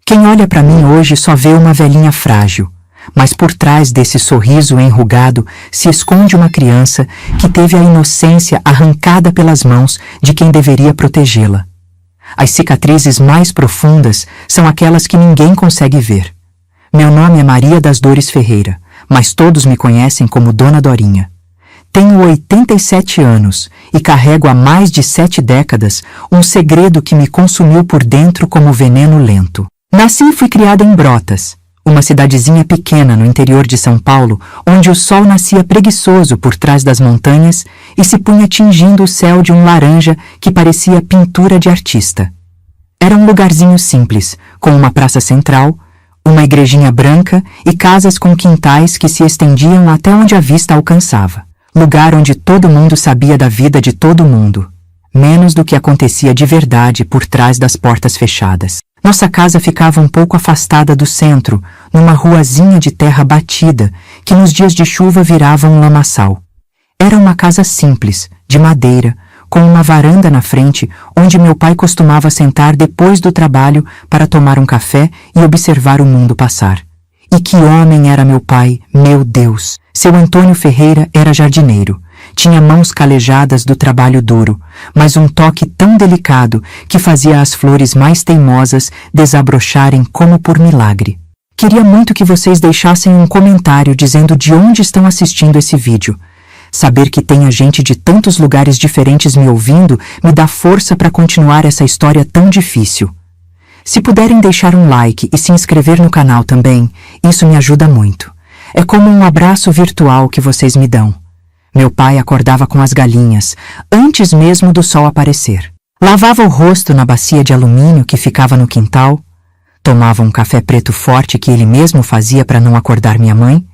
Quem olha para mim hoje só vê uma velhinha frágil, mas por trás desse sorriso enrugado se esconde uma criança que teve a inocência arrancada pelas mãos de quem deveria protegê-la. As cicatrizes mais profundas são aquelas que ninguém consegue ver. Meu nome é Maria das Dores Ferreira, mas todos me conhecem como Dona Dorinha. Tenho 87 anos e carrego há mais de 7 décadas um segredo que me consumiu por dentro como veneno lento. Nasci e fui criada em Brotas, uma cidadezinha pequena no interior de São Paulo, onde o sol nascia preguiçoso por trás das montanhas e se punha tingindo o céu de um laranja que parecia pintura de artista. Era um lugarzinho simples, com uma praça central, uma igrejinha branca e casas com quintais que se estendiam até onde a vista alcançava. Lugar onde todo mundo sabia da vida de todo mundo, menos do que acontecia de verdade por trás das portas fechadas. Nossa casa ficava um pouco afastada do centro, numa ruazinha de terra batida, que nos dias de chuva virava um lamaçal. Era uma casa simples, de madeira, com uma varanda na frente, onde meu pai costumava sentar depois do trabalho para tomar um café e observar o mundo passar. E que homem era meu pai, meu Deus! Seu Antônio Ferreira era jardineiro. Tinha mãos calejadas do trabalho duro, mas um toque tão delicado que fazia as flores mais teimosas desabrocharem como por milagre. Queria muito que vocês deixassem um comentário dizendo de onde estão assistindo esse vídeo. Saber que tenha gente de tantos lugares diferentes me ouvindo me dá força para continuar essa história tão difícil. Se puderem deixar um like e se inscrever no canal também, isso me ajuda muito. É como um abraço virtual que vocês me dão. Meu pai acordava com as galinhas, antes mesmo do sol aparecer. Lavava o rosto na bacia de alumínio que ficava no quintal, tomava um café preto forte que ele mesmo fazia para não acordar minha mãe,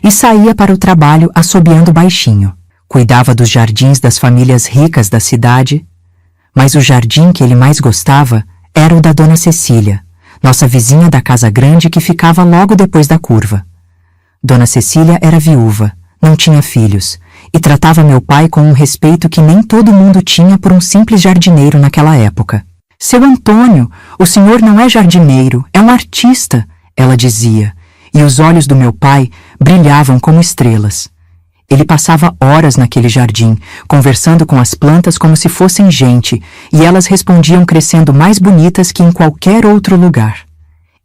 e saía para o trabalho assobiando baixinho. Cuidava dos jardins das famílias ricas da cidade, mas o jardim que ele mais gostava era o da Dona Cecília, nossa vizinha da casa grande que ficava logo depois da curva. Dona Cecília era viúva, não tinha filhos, e tratava meu pai com um respeito que nem todo mundo tinha por um simples jardineiro naquela época. Seu Antônio, o senhor não é jardineiro, é um artista, ela dizia, e os olhos do meu pai brilhavam como estrelas. Ele passava horas naquele jardim, conversando com as plantas como se fossem gente, e elas respondiam crescendo mais bonitas que em qualquer outro lugar.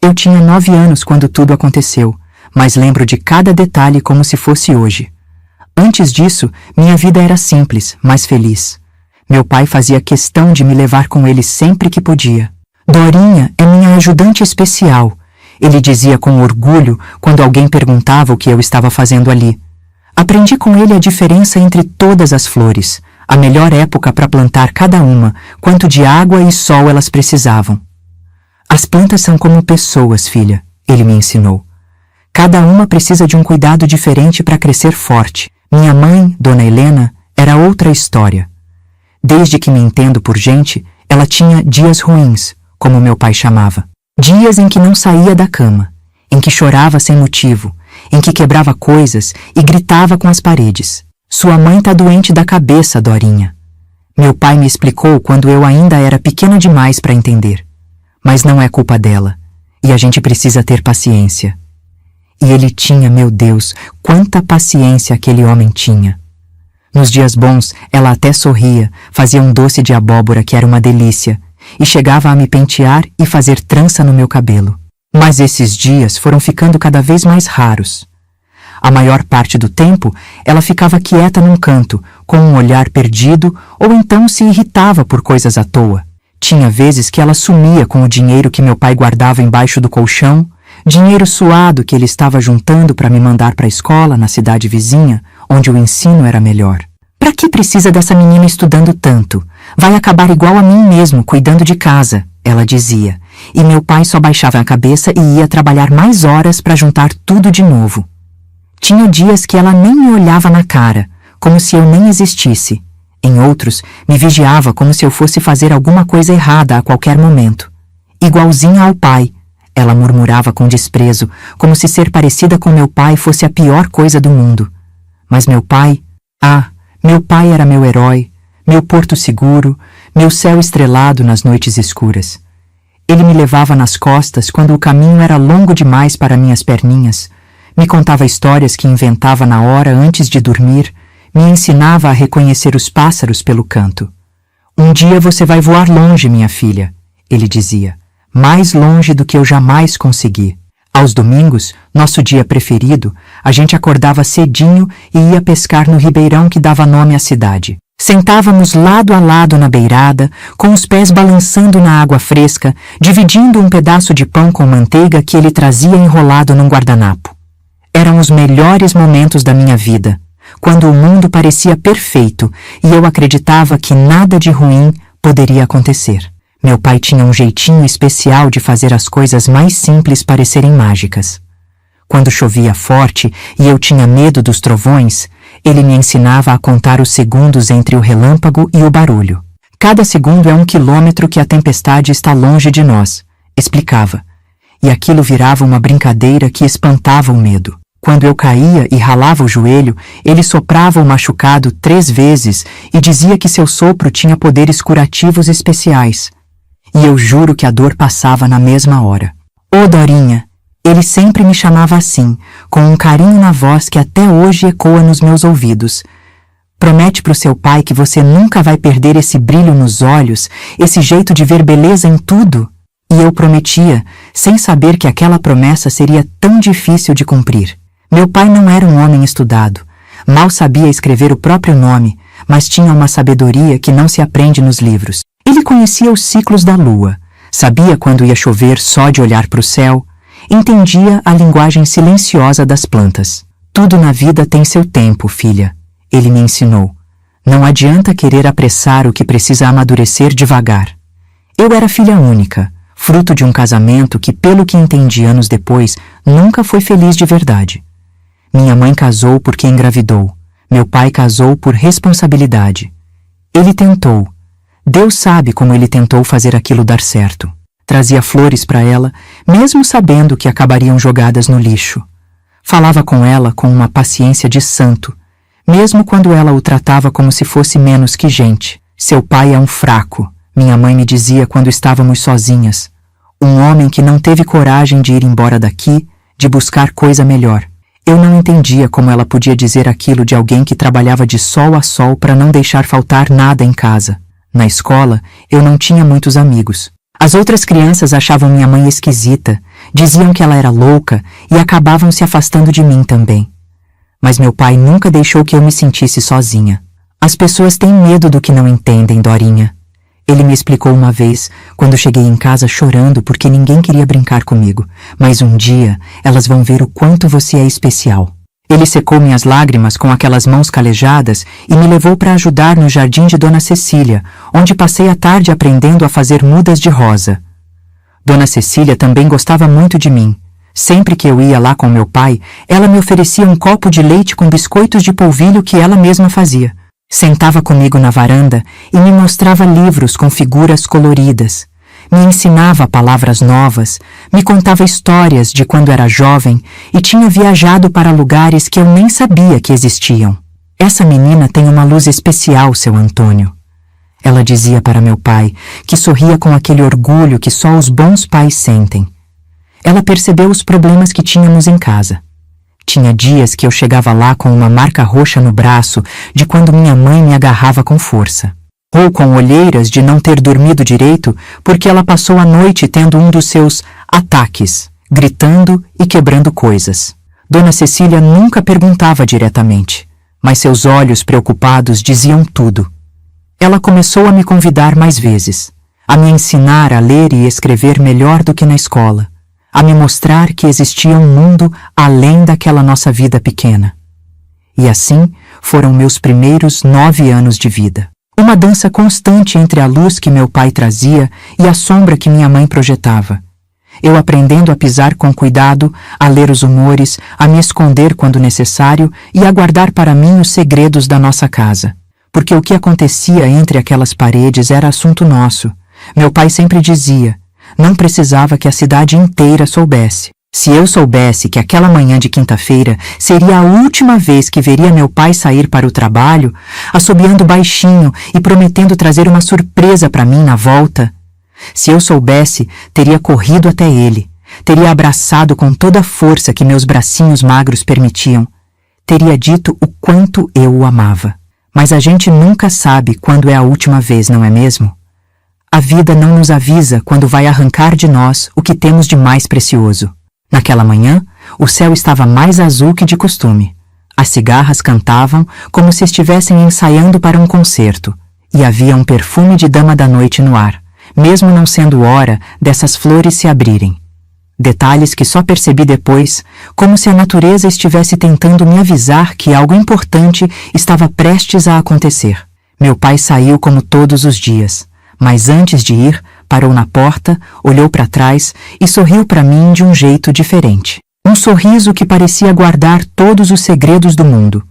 Eu tinha 9 anos quando tudo aconteceu, mas lembro de cada detalhe como se fosse hoje. Antes disso, minha vida era simples, mas feliz. Meu pai fazia questão de me levar com ele sempre que podia. Dorinha é minha ajudante especial, ele dizia com orgulho quando alguém perguntava o que eu estava fazendo ali. Aprendi com ele a diferença entre todas as flores, a melhor época para plantar cada uma, quanto de água e sol elas precisavam. As plantas são como pessoas, filha, ele me ensinou. Cada uma precisa de um cuidado diferente para crescer forte. Minha mãe, Dona Helena, era outra história. Desde que me entendo por gente, ela tinha dias ruins, como meu pai chamava. Dias em que não saía da cama, em que chorava sem motivo, em que quebrava coisas e gritava com as paredes. Sua mãe tá doente da cabeça, Dorinha. Meu pai me explicou quando eu ainda era pequena demais para entender. Mas não é culpa dela, e a gente precisa ter paciência. E ele tinha, meu Deus, quanta paciência aquele homem tinha. Nos dias bons, ela até sorria, fazia um doce de abóbora que era uma delícia, e chegava a me pentear e fazer trança no meu cabelo. Mas esses dias foram ficando cada vez mais raros. A maior parte do tempo, ela ficava quieta num canto, com um olhar perdido, ou então se irritava por coisas à toa. Tinha vezes que ela sumia com o dinheiro que meu pai guardava embaixo do colchão, dinheiro suado que ele estava juntando para me mandar para a escola na cidade vizinha, onde o ensino era melhor. Para que precisa dessa menina estudando tanto? Vai acabar igual a mim mesmo, cuidando de casa, ela dizia. E meu pai só baixava a cabeça e ia trabalhar mais horas para juntar tudo de novo. Tinha dias que ela nem me olhava na cara, como se eu nem existisse. Em outros, me vigiava como se eu fosse fazer alguma coisa errada a qualquer momento. Igualzinha ao pai, ela murmurava com desprezo, como se ser parecida com meu pai fosse a pior coisa do mundo. Mas meu pai era meu herói, meu porto seguro, meu céu estrelado nas noites escuras. Ele me levava nas costas quando o caminho era longo demais para minhas perninhas, me contava histórias que inventava na hora antes de dormir, me ensinava a reconhecer os pássaros pelo canto. Um dia você vai voar longe, minha filha, ele dizia, mais longe do que eu jamais consegui. Aos domingos, nosso dia preferido, a gente acordava cedinho e ia pescar no ribeirão que dava nome à cidade. Sentávamos lado a lado na beirada, com os pés balançando na água fresca, dividindo um pedaço de pão com manteiga que ele trazia enrolado num guardanapo. Eram os melhores momentos da minha vida, quando o mundo parecia perfeito e eu acreditava que nada de ruim poderia acontecer. Meu pai tinha um jeitinho especial de fazer as coisas mais simples parecerem mágicas. Quando chovia forte e eu tinha medo dos trovões, ele me ensinava a contar os segundos entre o relâmpago e o barulho. Cada segundo é 1 quilômetro que a tempestade está longe de nós, explicava. E aquilo virava uma brincadeira que espantava o medo. Quando eu caía e ralava o joelho, ele soprava o machucado 3 vezes e dizia que seu sopro tinha poderes curativos especiais. E eu juro que a dor passava na mesma hora. Ô Dorinha! Ele sempre me chamava assim, com um carinho na voz que até hoje ecoa nos meus ouvidos. Promete pro seu pai que você nunca vai perder esse brilho nos olhos, esse jeito de ver beleza em tudo? E eu prometia, sem saber que aquela promessa seria tão difícil de cumprir. Meu pai não era um homem estudado, mal sabia escrever o próprio nome, mas tinha uma sabedoria que não se aprende nos livros. Ele conhecia os ciclos da lua, sabia quando ia chover só de olhar para o céu, entendia a linguagem silenciosa das plantas. Tudo na vida tem seu tempo, filha, ele me ensinou. Não adianta querer apressar o que precisa amadurecer devagar. Eu era filha única, fruto de um casamento que, pelo que entendi anos depois, nunca foi feliz de verdade. Minha mãe casou porque engravidou. Meu pai casou por responsabilidade. Ele tentou. Deus sabe como ele tentou fazer aquilo dar certo. Trazia flores para ela, mesmo sabendo que acabariam jogadas no lixo. Falava com ela com uma paciência de santo, mesmo quando ela o tratava como se fosse menos que gente. Seu pai é um fraco, minha mãe me dizia quando estávamos sozinhas. Um homem que não teve coragem de ir embora daqui, de buscar coisa melhor. Eu não entendia como ela podia dizer aquilo de alguém que trabalhava de sol a sol para não deixar faltar nada em casa. Na escola, eu não tinha muitos amigos. As outras crianças achavam minha mãe esquisita, diziam que ela era louca e acabavam se afastando de mim também. Mas meu pai nunca deixou que eu me sentisse sozinha. As pessoas têm medo do que não entendem, Dorinha. Ele me explicou uma vez, quando cheguei em casa chorando porque ninguém queria brincar comigo. Mas um dia, elas vão ver o quanto você é especial. Ele secou minhas lágrimas com aquelas mãos calejadas e me levou para ajudar no jardim de Dona Cecília, onde passei a tarde aprendendo a fazer mudas de rosa. Dona Cecília também gostava muito de mim. Sempre que eu ia lá com meu pai, ela me oferecia um copo de leite com biscoitos de polvilho que ela mesma fazia. Sentava comigo na varanda e me mostrava livros com figuras coloridas. Me ensinava palavras novas, me contava histórias de quando era jovem e tinha viajado para lugares que eu nem sabia que existiam. Essa menina tem uma luz especial, seu Antônio. Ela dizia para meu pai, que sorria com aquele orgulho que só os bons pais sentem. Ela percebeu os problemas que tínhamos em casa. Tinha dias que eu chegava lá com uma marca roxa no braço de quando minha mãe me agarrava com força. Ou com olheiras de não ter dormido direito porque ela passou a noite tendo um dos seus ataques, gritando e quebrando coisas. Dona Cecília nunca perguntava diretamente, mas seus olhos preocupados diziam tudo. Ela começou a me convidar mais vezes, a me ensinar a ler e escrever melhor do que na escola, a me mostrar que existia um mundo além daquela nossa vida pequena. E assim foram meus primeiros 9 anos de vida. Uma dança constante entre a luz que meu pai trazia e a sombra que minha mãe projetava. Eu aprendendo a pisar com cuidado, a ler os humores, a me esconder quando necessário e a guardar para mim os segredos da nossa casa. Porque o que acontecia entre aquelas paredes era assunto nosso. Meu pai sempre dizia, não precisava que a cidade inteira soubesse. Se eu soubesse que aquela manhã de quinta-feira seria a última vez que veria meu pai sair para o trabalho, assobiando baixinho e prometendo trazer uma surpresa para mim na volta, Se eu soubesse, teria corrido até ele, teria abraçado com toda a força que meus bracinhos magros permitiam, teria dito o quanto eu o amava. Mas a gente nunca sabe quando é a última vez, não é mesmo? A vida não nos avisa quando vai arrancar de nós o que temos de mais precioso. Naquela manhã, o céu estava mais azul que de costume. As cigarras cantavam como se estivessem ensaiando para um concerto, e havia um perfume de dama da noite no ar, mesmo não sendo hora dessas flores se abrirem. Detalhes que só percebi depois, como se a natureza estivesse tentando me avisar que algo importante estava prestes a acontecer. Meu pai saiu como todos os dias, mas antes de ir, parou na porta, olhou para trás e sorriu para mim de um jeito diferente. Um sorriso que parecia guardar todos os segredos do mundo.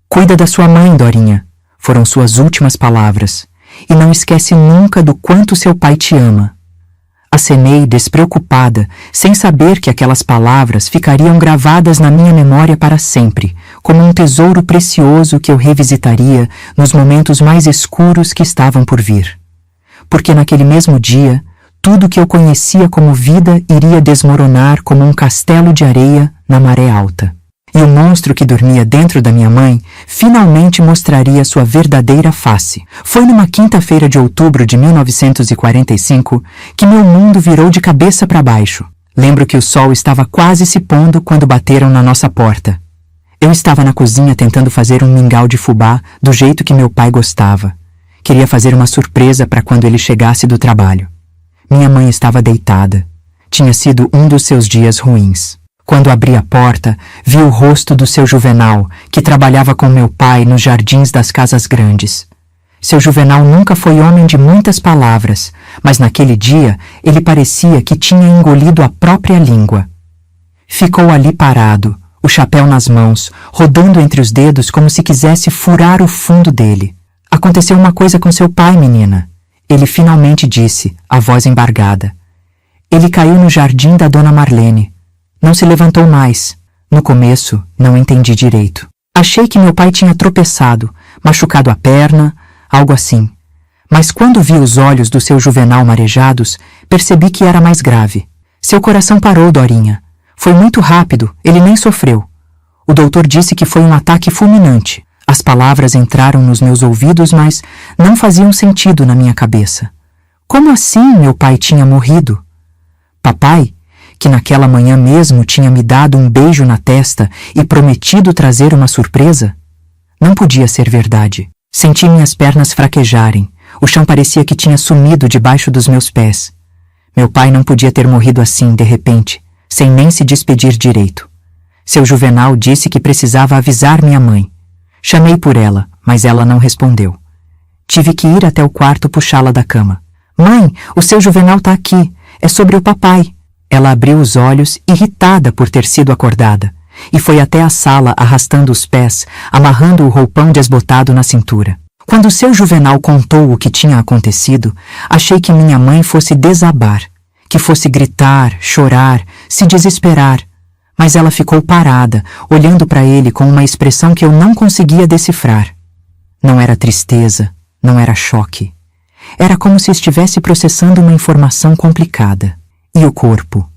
"Cuida da sua mãe, Dorinha", foram suas últimas palavras, "e não esquece nunca do quanto seu pai te ama." Acenei despreocupada, sem saber que aquelas palavras ficariam gravadas na minha memória para sempre, como um tesouro precioso que eu revisitaria nos momentos mais escuros que estavam por vir. Porque naquele mesmo dia, tudo que eu conhecia como vida iria desmoronar como um castelo de areia na maré alta. E o monstro que dormia dentro da minha mãe finalmente mostraria sua verdadeira face. Foi numa quinta-feira de outubro de 1945 que meu mundo virou de cabeça para baixo. Lembro que o sol estava quase se pondo quando bateram na nossa porta. Eu estava na cozinha tentando fazer um mingau de fubá do jeito que meu pai gostava. Queria fazer uma surpresa para quando ele chegasse do trabalho. Minha mãe estava deitada. Tinha sido um dos seus dias ruins. Quando abri a porta, vi o rosto do seu Juvenal, que trabalhava com meu pai nos jardins das casas grandes. Seu Juvenal nunca foi homem de muitas palavras, mas naquele dia ele parecia que tinha engolido a própria língua. Ficou ali parado, o chapéu nas mãos, rodando entre os dedos como se quisesse furar o fundo dele. "Aconteceu uma coisa com seu pai, menina", ele finalmente disse, a voz embargada. "Ele caiu no jardim da dona Marlene. Não se levantou mais. No começo, não entendi direito. Achei que meu pai tinha tropeçado, machucado a perna, algo assim. Mas quando vi os olhos do seu Juvenal marejados, percebi que era mais grave. Seu coração parou, Dorinha. Foi muito rápido, ele nem sofreu. O doutor disse que foi um ataque fulminante. As palavras entraram nos meus ouvidos, mas não faziam sentido na minha cabeça. Como assim meu pai tinha morrido? Papai, que naquela manhã mesmo tinha me dado um beijo na testa e prometido trazer uma surpresa? Não podia ser verdade. Senti minhas pernas fraquejarem. O chão parecia que tinha sumido debaixo dos meus pés. Meu pai não podia ter morrido assim, de repente, sem nem se despedir direito. Seu Juvenal disse que precisava avisar minha mãe. Chamei por ela, mas ela não respondeu. Tive que ir até o quarto puxá-la da cama. "Mãe, o seu Juvenal está aqui. É sobre o papai." Ela abriu os olhos, irritada por ter sido acordada, e foi até a sala arrastando os pés, amarrando o roupão desbotado na cintura. Quando seu Juvenal contou o que tinha acontecido, achei que minha mãe fosse desabar, que fosse gritar, chorar, se desesperar. Mas ela ficou parada, olhando para ele com uma expressão que eu não conseguia decifrar. Não era tristeza, não era choque. Era como se estivesse processando uma informação complicada. "E o corpo?"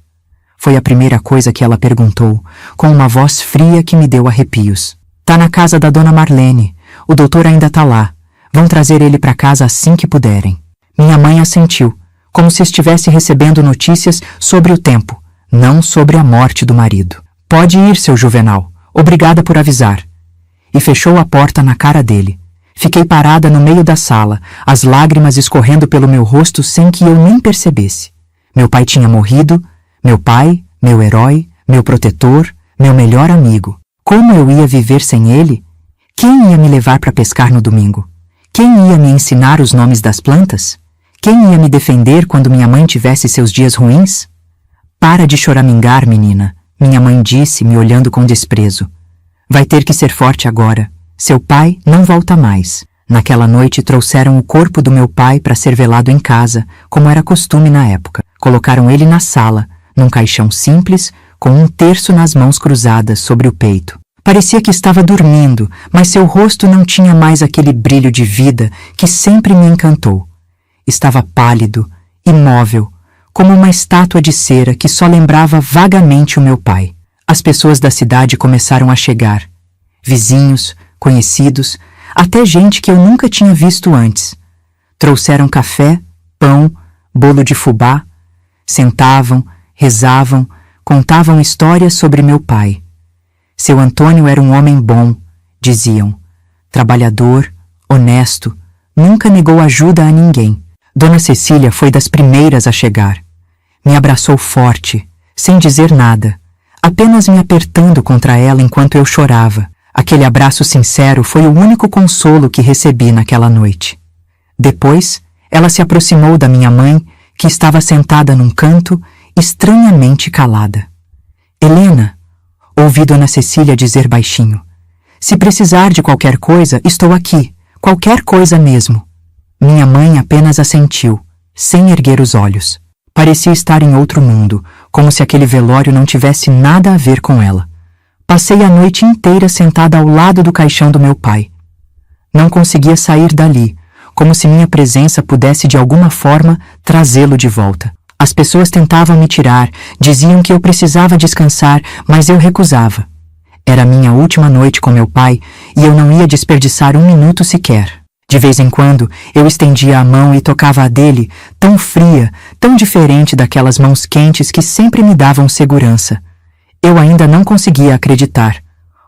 Foi a primeira coisa que ela perguntou, com uma voz fria que me deu arrepios. "Tá na casa da dona Marlene. O doutor ainda tá lá. Vão trazer ele para casa assim que puderem." Minha mãe assentiu, como se estivesse recebendo notícias sobre o tempo, não sobre a morte do marido. "Pode ir, seu Juvenal. Obrigada por avisar." E fechou a porta na cara dele. Fiquei parada no meio da sala, as lágrimas escorrendo pelo meu rosto sem que eu nem percebesse. Meu pai tinha morrido, meu pai, meu herói, meu protetor, meu melhor amigo. Como eu ia viver sem ele? Quem ia me levar para pescar no domingo? Quem ia me ensinar os nomes das plantas? Quem ia me defender quando minha mãe tivesse seus dias ruins? "Para de choramingar, menina", minha mãe disse, me olhando com desprezo. "Vai ter que ser forte agora. Seu pai não volta mais." Naquela noite trouxeram o corpo do meu pai para ser velado em casa, como era costume na época. Colocaram ele na sala, num caixão simples, com um terço nas mãos cruzadas sobre o peito. Parecia que estava dormindo, mas seu rosto não tinha mais aquele brilho de vida que sempre me encantou. Estava pálido, imóvel, como uma estátua de cera que só lembrava vagamente o meu pai. As pessoas da cidade começaram a chegar. Vizinhos, conhecidos, até gente que eu nunca tinha visto antes. Trouxeram café, pão, bolo de fubá. Sentavam, rezavam, contavam histórias sobre meu pai. Seu Antônio era um homem bom, diziam. Trabalhador, honesto, nunca negou ajuda a ninguém. Dona Cecília foi das primeiras a chegar. Me abraçou forte, sem dizer nada, apenas me apertando contra ela enquanto eu chorava. Aquele abraço sincero foi o único consolo que recebi naquela noite. Depois, ela se aproximou da minha mãe, que estava sentada num canto, estranhamente calada. Helena, ouvi Dona Cecília dizer baixinho. Se precisar de qualquer coisa, estou aqui, qualquer coisa mesmo. Minha mãe apenas assentiu, sem erguer os olhos. Parecia estar em outro mundo, como se aquele velório não tivesse nada a ver com ela. Passei a noite inteira sentada ao lado do caixão do meu pai. Não conseguia sair dali, como se minha presença pudesse de alguma forma trazê-lo de volta. As pessoas tentavam me tirar, diziam que eu precisava descansar, mas eu recusava. Era minha última noite com meu pai e eu não ia desperdiçar um minuto sequer. De vez em quando, eu estendia a mão e tocava a dele, tão fria, tão diferente daquelas mãos quentes que sempre me davam segurança. Eu ainda não conseguia acreditar.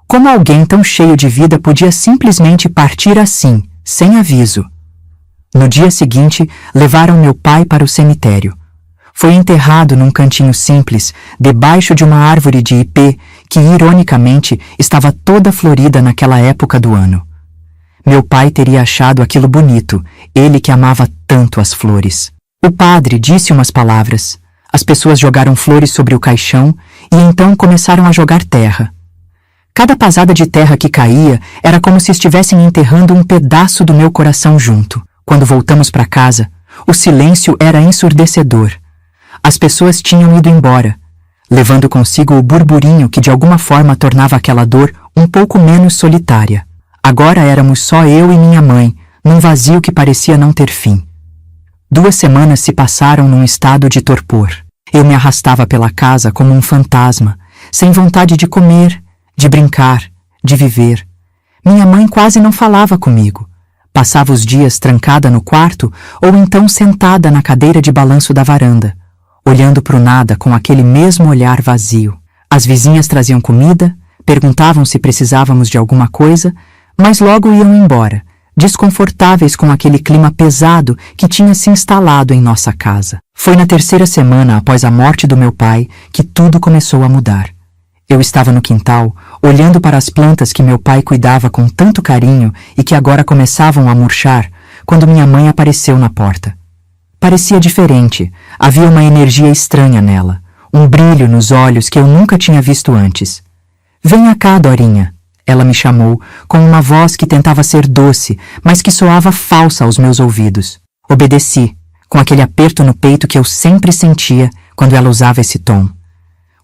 Como alguém tão cheio de vida podia simplesmente partir assim, sem aviso? No dia seguinte, levaram meu pai para o cemitério. Foi enterrado num cantinho simples, debaixo de uma árvore de ipê que, ironicamente, estava toda florida naquela época do ano. Meu pai teria achado aquilo bonito, ele que amava tanto as flores. O padre disse umas palavras. As pessoas jogaram flores sobre o caixão e então começaram a jogar terra. Cada pasada de terra que caía era como se estivessem enterrando um pedaço do meu coração junto. Quando voltamos para casa, o silêncio era ensurdecedor. As pessoas tinham ido embora, levando consigo o burburinho que de alguma forma tornava aquela dor um pouco menos solitária. Agora éramos só eu e minha mãe, num vazio que parecia não ter fim. 2 semanas se passaram num estado de torpor. Eu me arrastava pela casa como um fantasma, sem vontade de comer, de brincar, de viver. Minha mãe quase não falava comigo. Passava os dias trancada no quarto ou então sentada na cadeira de balanço da varanda, olhando para o nada com aquele mesmo olhar vazio. As vizinhas traziam comida, perguntavam se precisávamos de alguma coisa, mas logo iam embora, desconfortáveis com aquele clima pesado que tinha se instalado em nossa casa. Foi na 3ª semana após a morte do meu pai que tudo começou a mudar. Eu estava no quintal, olhando para as plantas que meu pai cuidava com tanto carinho e que agora começavam a murchar, quando minha mãe apareceu na porta. Parecia diferente, havia uma energia estranha nela, um brilho nos olhos que eu nunca tinha visto antes. «Venha cá, Dorinha», ela me chamou, com uma voz que tentava ser doce, mas que soava falsa aos meus ouvidos. Obedeci, com aquele aperto no peito que eu sempre sentia quando ela usava esse tom.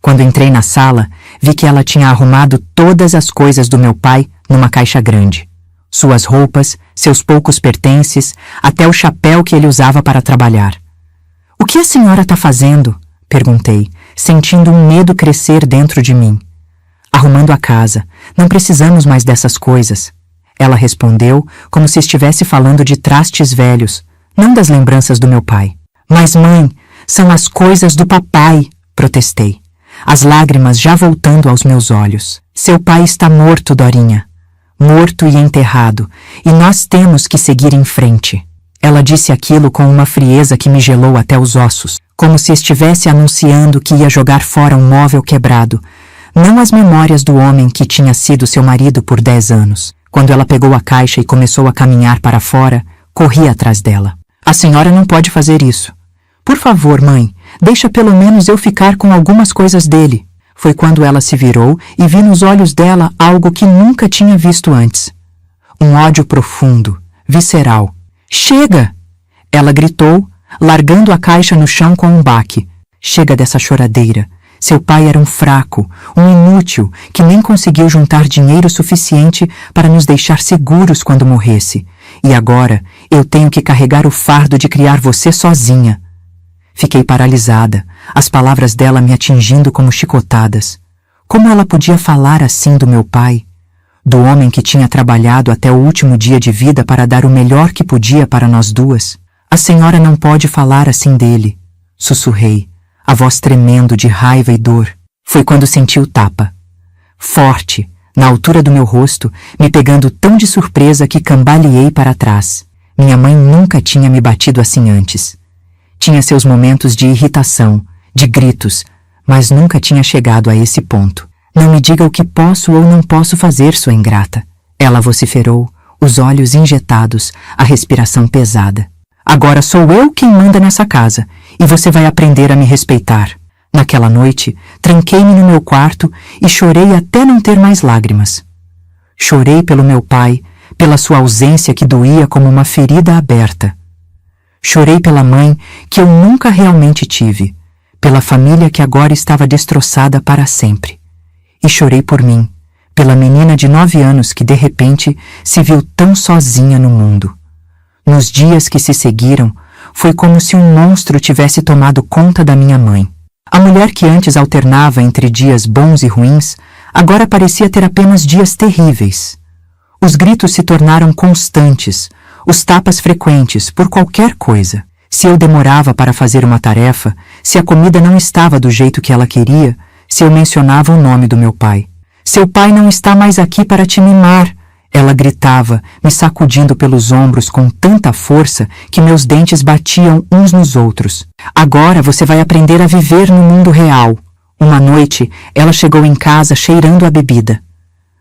Quando entrei na sala, vi que ela tinha arrumado todas as coisas do meu pai numa caixa grande. Suas roupas, seus poucos pertences, até o chapéu que ele usava para trabalhar. «O que a senhora está fazendo?» perguntei, sentindo um medo crescer dentro de mim. «Arrumando a casa. Não precisamos mais dessas coisas». Ela respondeu como se estivesse falando de trastes velhos, não das lembranças do meu pai. «Mas, mãe, são as coisas do papai», protestei, as lágrimas já voltando aos meus olhos. «Seu pai está morto, Dorinha. Morto e enterrado, e nós temos que seguir em frente». Ela disse aquilo com uma frieza que me gelou até os ossos, como se estivesse anunciando que ia jogar fora um móvel quebrado, não as memórias do homem que tinha sido seu marido por 10 anos. Quando ela pegou a caixa e começou a caminhar para fora, corri atrás dela. «A senhora não pode fazer isso. Por favor, mãe, deixa pelo menos eu ficar com algumas coisas dele». Foi quando ela se virou e vi nos olhos dela algo que nunca tinha visto antes. Um ódio profundo, visceral. «Chega!» Ela gritou, largando a caixa no chão com um baque. «Chega dessa choradeira. Seu pai era um fraco, um inútil, que nem conseguiu juntar dinheiro suficiente para nos deixar seguros quando morresse. E agora eu tenho que carregar o fardo de criar você sozinha». Fiquei paralisada, as palavras dela me atingindo como chicotadas. Como ela podia falar assim do meu pai? Do homem que tinha trabalhado até o último dia de vida para dar o melhor que podia para nós duas? A senhora não pode falar assim dele, sussurrei, a voz tremendo de raiva e dor. Foi quando senti o tapa. Forte, na altura do meu rosto, me pegando tão de surpresa que cambaleei para trás. Minha mãe nunca tinha me batido assim antes. Tinha seus momentos de irritação, de gritos, mas nunca tinha chegado a esse ponto. Não me diga o que posso ou não posso fazer, sua ingrata. Ela vociferou, os olhos injetados, a respiração pesada. Agora sou eu quem manda nessa casa, e você vai aprender a me respeitar. Naquela noite, tranquei-me no meu quarto e chorei até não ter mais lágrimas. Chorei pelo meu pai, pela sua ausência que doía como uma ferida aberta. Chorei pela mãe que eu nunca realmente tive, pela família que agora estava destroçada para sempre. E chorei por mim, pela menina de 9 anos que de repente se viu tão sozinha no mundo. Nos dias que se seguiram, foi como se um monstro tivesse tomado conta da minha mãe. A mulher que antes alternava entre dias bons e ruins, agora parecia ter apenas dias terríveis. Os gritos se tornaram constantes, os tapas frequentes por qualquer coisa. Se eu demorava para fazer uma tarefa, se a comida não estava do jeito que ela queria, se eu mencionava o nome do meu pai. Seu pai não está mais aqui para te mimar, ela gritava, me sacudindo pelos ombros com tanta força que meus dentes batiam uns nos outros. Agora você vai aprender a viver no mundo real. Uma noite, ela chegou em casa cheirando a bebida.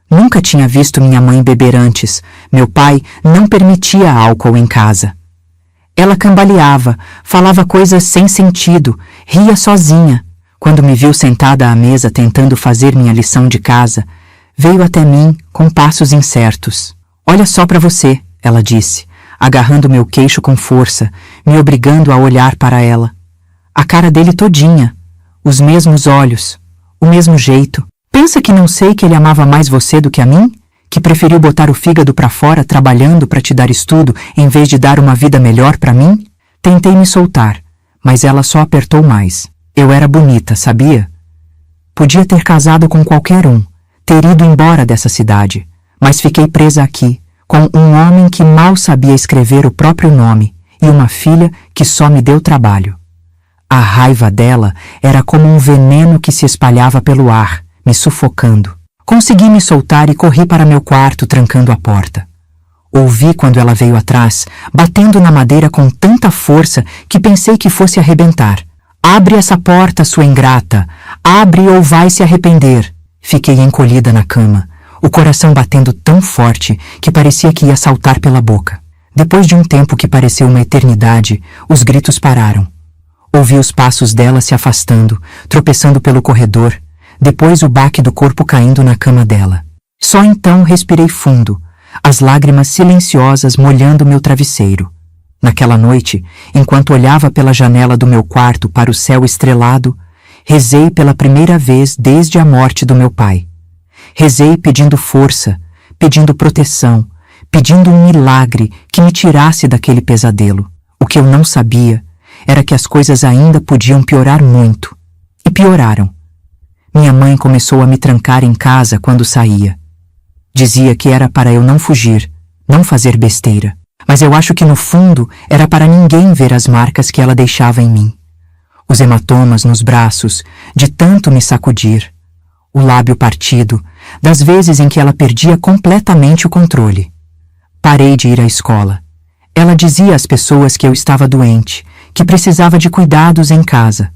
Nunca tinha visto minha mãe beber antes. Meu pai não permitia álcool em casa. Ela cambaleava, falava coisas sem sentido, ria sozinha. Quando me viu sentada à mesa tentando fazer minha lição de casa, veio até mim com passos incertos. Olha só para você, ela disse, agarrando meu queixo com força, me obrigando a olhar para ela. A cara dele todinha, os mesmos olhos, o mesmo jeito. Pensa que não sei que ele amava mais você do que a mim? Que preferiu botar o fígado para fora trabalhando para te dar estudo em vez de dar uma vida melhor para mim? Tentei me soltar, mas ela só apertou mais. Eu era bonita, sabia? Podia ter casado com qualquer um, ter ido embora dessa cidade, mas fiquei presa aqui, com um homem que mal sabia escrever o próprio nome e uma filha que só me deu trabalho. A raiva dela era como um veneno que se espalhava pelo ar, me sufocando. Consegui me soltar e corri para meu quarto, trancando a porta. Ouvi quando ela veio atrás, batendo na madeira com tanta força que pensei que fosse arrebentar. Abre essa porta, sua ingrata! Abre ou vai se arrepender! Fiquei encolhida na cama, o coração batendo tão forte que parecia que ia saltar pela boca. Depois de um tempo que pareceu uma eternidade, os gritos pararam. Ouvi os passos dela se afastando, tropeçando pelo corredor, depois o baque do corpo caindo na cama dela. Só então respirei fundo, as lágrimas silenciosas molhando meu travesseiro. Naquela noite, enquanto olhava pela janela do meu quarto para o céu estrelado, rezei pela primeira vez desde a morte do meu pai. Rezei pedindo força, pedindo proteção, pedindo um milagre que me tirasse daquele pesadelo. O que eu não sabia era que as coisas ainda podiam piorar muito. E pioraram. Minha mãe começou a me trancar em casa quando saía. Dizia que era para eu não fugir, não fazer besteira. Mas eu acho que no fundo era para ninguém ver as marcas que ela deixava em mim. Os hematomas nos braços, de tanto me sacudir. O lábio partido, das vezes em que ela perdia completamente o controle. Parei de ir à escola. Ela dizia às pessoas que eu estava doente, que precisava de cuidados em casa.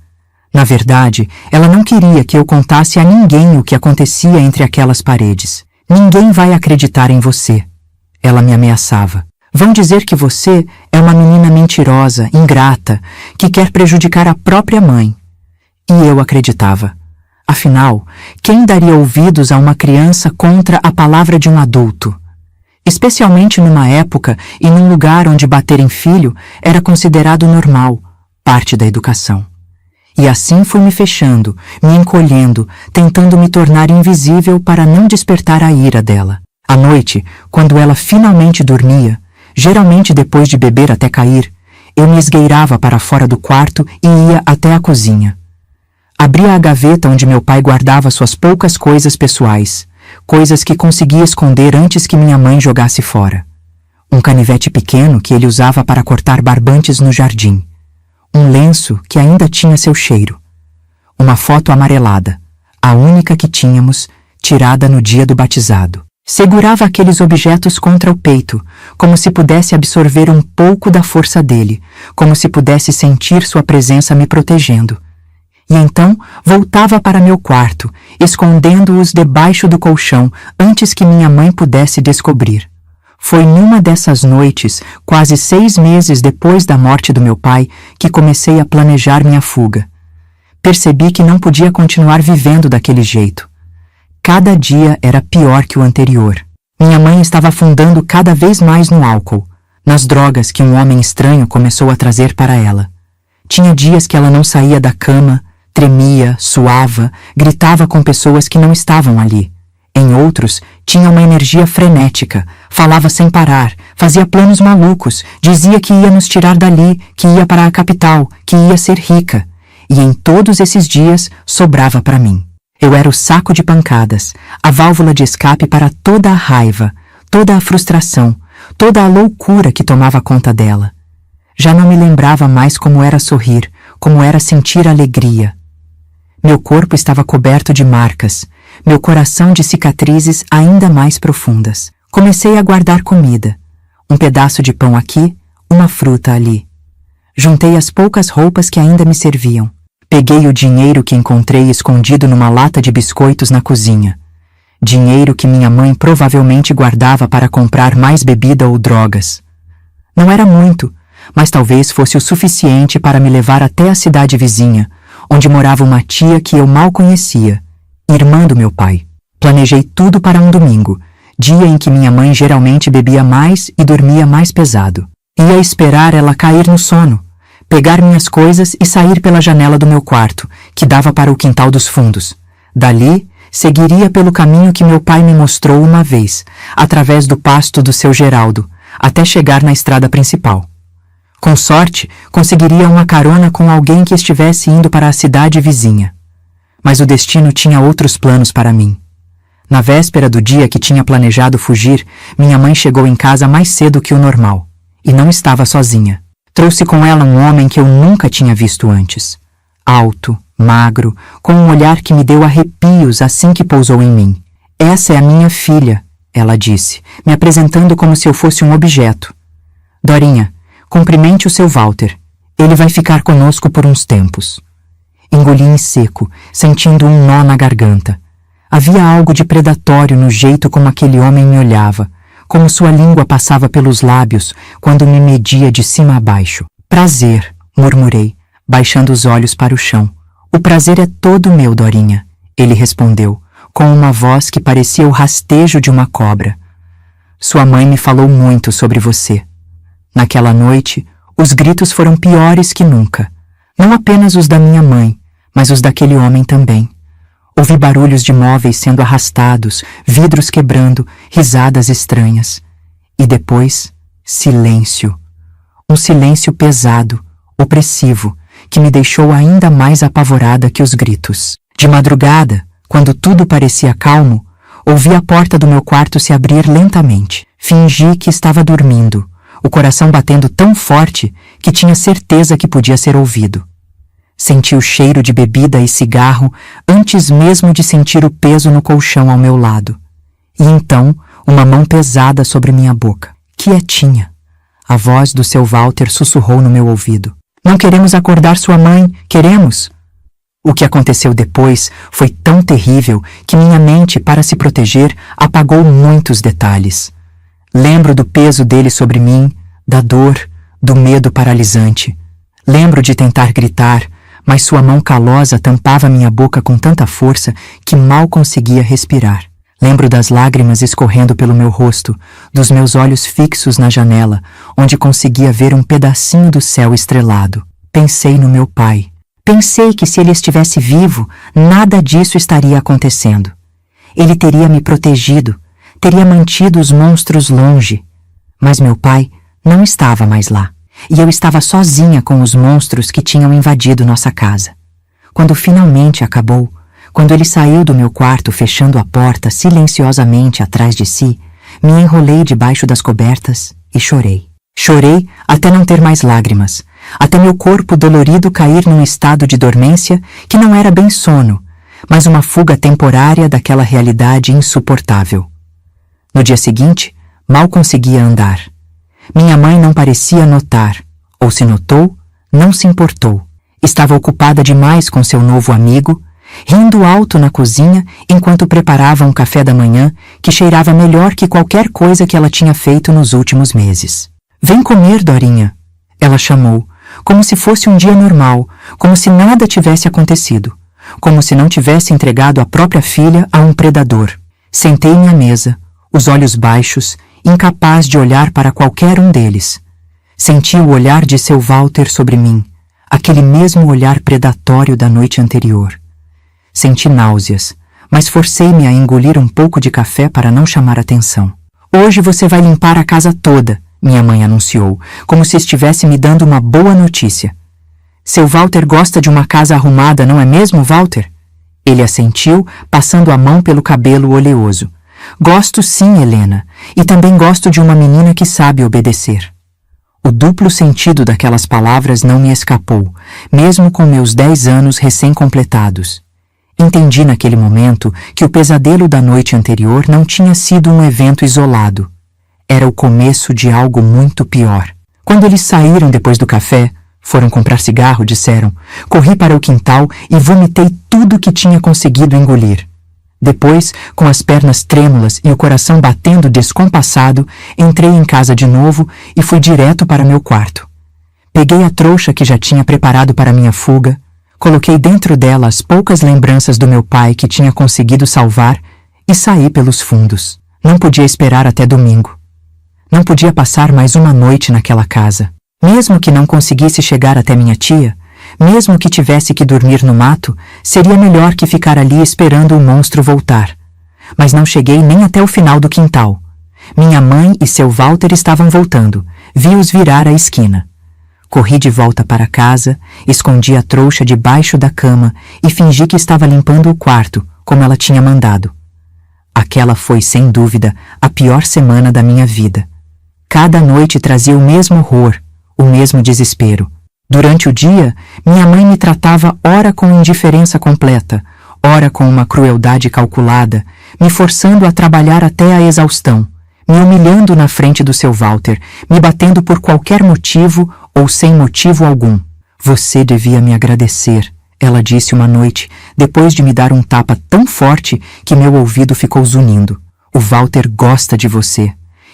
Na verdade, ela não queria que eu contasse a ninguém o que acontecia entre aquelas paredes. Ninguém vai acreditar em você. Ela me ameaçava. Vão dizer que você é uma menina mentirosa, ingrata, que quer prejudicar a própria mãe. E eu acreditava. Afinal, quem daria ouvidos a uma criança contra a palavra de um adulto? Especialmente numa época e num lugar onde bater em filho era considerado normal, parte da educação. E assim fui me fechando, me encolhendo, tentando me tornar invisível para não despertar a ira dela. À noite, quando ela finalmente dormia, geralmente depois de beber até cair, Eu me esgueirava para fora do quarto e ia até a cozinha. Abria a gaveta onde meu pai guardava suas poucas coisas pessoais, coisas que conseguia esconder antes que minha mãe jogasse fora. Um canivete pequeno que ele usava para cortar barbantes no jardim. Um lenço que ainda tinha seu cheiro. Uma foto amarelada, a única que tínhamos, tirada no dia do batizado. Segurava aqueles objetos contra o peito, como se pudesse absorver um pouco da força dele, como se pudesse sentir sua presença me protegendo. E então voltava para meu quarto, escondendo-os debaixo do colchão antes que minha mãe pudesse descobrir. Foi numa dessas noites, quase 6 meses depois da morte do meu pai, que comecei a planejar minha fuga. Percebi que não podia continuar vivendo daquele jeito. Cada dia era pior que o anterior. Minha mãe estava afundando cada vez mais no álcool, nas drogas que um homem estranho começou a trazer para ela. Tinha dias que ela não saía da cama, tremia, suava, gritava com pessoas que não estavam ali. Em outros, tinha uma energia frenética, falava sem parar, fazia planos malucos, dizia que ia nos tirar dali, que ia para a capital, que ia ser rica. E em todos esses dias sobrava para mim. Eu era o saco de pancadas, a válvula de escape para toda a raiva, toda a frustração, toda a loucura que tomava conta dela. Já não me lembrava mais como era sorrir, como era sentir alegria. Meu corpo estava coberto de marcas, meu coração de cicatrizes ainda mais profundas. Comecei a guardar comida, um pedaço de pão aqui, uma fruta ali. Juntei as poucas roupas que ainda me serviam. Peguei o dinheiro que encontrei escondido numa lata de biscoitos na cozinha. Dinheiro que minha mãe provavelmente guardava para comprar mais bebida ou drogas. Não era muito, mas talvez fosse o suficiente para me levar até a cidade vizinha, onde morava uma tia que eu mal conhecia, irmã do meu pai. Planejei tudo para um domingo, dia em que minha mãe geralmente bebia mais e dormia mais pesado. Ia esperar ela cair no sono, pegar minhas coisas e sair pela janela do meu quarto, que dava para o quintal dos fundos. Dali, seguiria pelo caminho que meu pai me mostrou uma vez, através do pasto do seu Geraldo, até chegar na estrada principal. Com sorte, conseguiria uma carona com alguém que estivesse indo para a cidade vizinha. Mas o destino tinha outros planos para mim. Na véspera do dia que tinha planejado fugir, minha mãe chegou em casa mais cedo que o normal, e não estava sozinha. Trouxe com ela um homem que eu nunca tinha visto antes. Alto, magro, com um olhar que me deu arrepios assim que pousou em mim. "Essa é a minha filha", ela disse, me apresentando como se eu fosse um objeto. "Dorinha, cumprimente o seu Walter. Ele vai ficar conosco por uns tempos." Engoli em seco, sentindo um nó na garganta. Havia algo de predatório no jeito como aquele homem me olhava, como sua língua passava pelos lábios quando me media de cima a baixo. "Prazer", murmurei, baixando os olhos para o chão. "O prazer é todo meu, Dorinha", ele respondeu, com uma voz que parecia o rastejo de uma cobra. "Sua mãe me falou muito sobre você." Naquela noite, os gritos foram piores que nunca. Não apenas os da minha mãe, mas os daquele homem também. Ouvi barulhos de móveis sendo arrastados, vidros quebrando, risadas estranhas. E depois, silêncio. Um silêncio pesado, opressivo, que me deixou ainda mais apavorada que os gritos. De madrugada, quando tudo parecia calmo, ouvi a porta do meu quarto se abrir lentamente. Fingi que estava dormindo, o coração batendo tão forte que tinha certeza que podia ser ouvido. Senti o cheiro de bebida e cigarro antes mesmo de sentir o peso no colchão ao meu lado. E então, uma mão pesada sobre minha boca. "Quietinha." A voz do seu Walter sussurrou no meu ouvido. "Não queremos acordar sua mãe, queremos." O que aconteceu depois foi tão terrível que minha mente, para se proteger, apagou muitos detalhes. Lembro do peso dele sobre mim, da dor, do medo paralisante. Lembro de tentar gritar, mas sua mão calosa tampava minha boca com tanta força que mal conseguia respirar. Lembro das lágrimas escorrendo pelo meu rosto, dos meus olhos fixos na janela, onde conseguia ver um pedacinho do céu estrelado. Pensei no meu pai. Pensei que se ele estivesse vivo, nada disso estaria acontecendo. Ele teria me protegido, teria mantido os monstros longe. Mas meu pai não estava mais lá. e eu estava sozinha com os monstros que tinham invadido nossa casa. Quando finalmente acabou, quando ele saiu do meu quarto fechando a porta silenciosamente atrás de si, me enrolei debaixo das cobertas e chorei. Chorei até não ter mais lágrimas, até meu corpo dolorido cair num estado de dormência que não era bem sono, mas uma fuga temporária daquela realidade insuportável. No dia seguinte, mal conseguia andar. Minha mãe não parecia notar, ou se notou, não se importou. Estava ocupada demais com seu novo amigo, rindo alto na cozinha enquanto preparava um café da manhã que cheirava melhor que qualquer coisa que ela tinha feito nos últimos meses. "Vem comer, Dorinha", ela chamou, como se fosse um dia normal, como se nada tivesse acontecido, como se não tivesse entregado a própria filha a um predador. Sentei-me à mesa, os olhos baixos, incapaz de olhar para qualquer um deles. Senti o olhar de seu Walter sobre mim, aquele mesmo olhar predatório da noite anterior. Senti náuseas, mas forcei-me a engolir um pouco de café para não chamar atenção. "Hoje você vai limpar a casa toda", minha mãe anunciou, como se estivesse me dando uma boa notícia. "Seu Walter gosta de uma casa arrumada, não é mesmo, Walter?" Ele assentiu, passando a mão pelo cabelo oleoso. "Gosto sim, Helena, e também gosto de uma menina que sabe obedecer." O duplo sentido daquelas palavras não me escapou, mesmo com meus 10 anos recém-completados. Entendi naquele momento que o pesadelo da noite anterior não tinha sido um evento isolado. Era o começo de algo muito pior. Quando eles saíram depois do café, foram comprar cigarro, disseram, corri para o quintal e vomitei tudo que tinha conseguido engolir. Depois, com as pernas trêmulas e o coração batendo descompassado, entrei em casa de novo e fui direto para meu quarto. Peguei a trouxa que já tinha preparado para minha fuga, coloquei dentro dela as poucas lembranças do meu pai que tinha conseguido salvar e saí pelos fundos. Não podia esperar até domingo. Não podia passar mais uma noite naquela casa. Mesmo que não conseguisse chegar até minha tia, mesmo que tivesse que dormir no mato, seria melhor que ficar ali esperando o monstro voltar. Mas não cheguei nem até o final do quintal. Minha mãe e seu Walter estavam voltando. Vi-os virar a esquina. Corri de volta para casa, escondi a trouxa debaixo da cama e fingi que estava limpando o quarto, como ela tinha mandado. Aquela foi, sem dúvida, a pior semana da minha vida. Cada noite trazia o mesmo horror, o mesmo desespero. Durante o dia, minha mãe me tratava ora com indiferença completa, ora com uma crueldade calculada, me forçando a trabalhar até a exaustão, me humilhando na frente do seu Walter, me batendo por qualquer motivo ou sem motivo algum. "Você devia me agradecer", ela disse uma noite, depois de me dar um tapa tão forte que meu ouvido ficou zunindo. "O Walter gosta de você.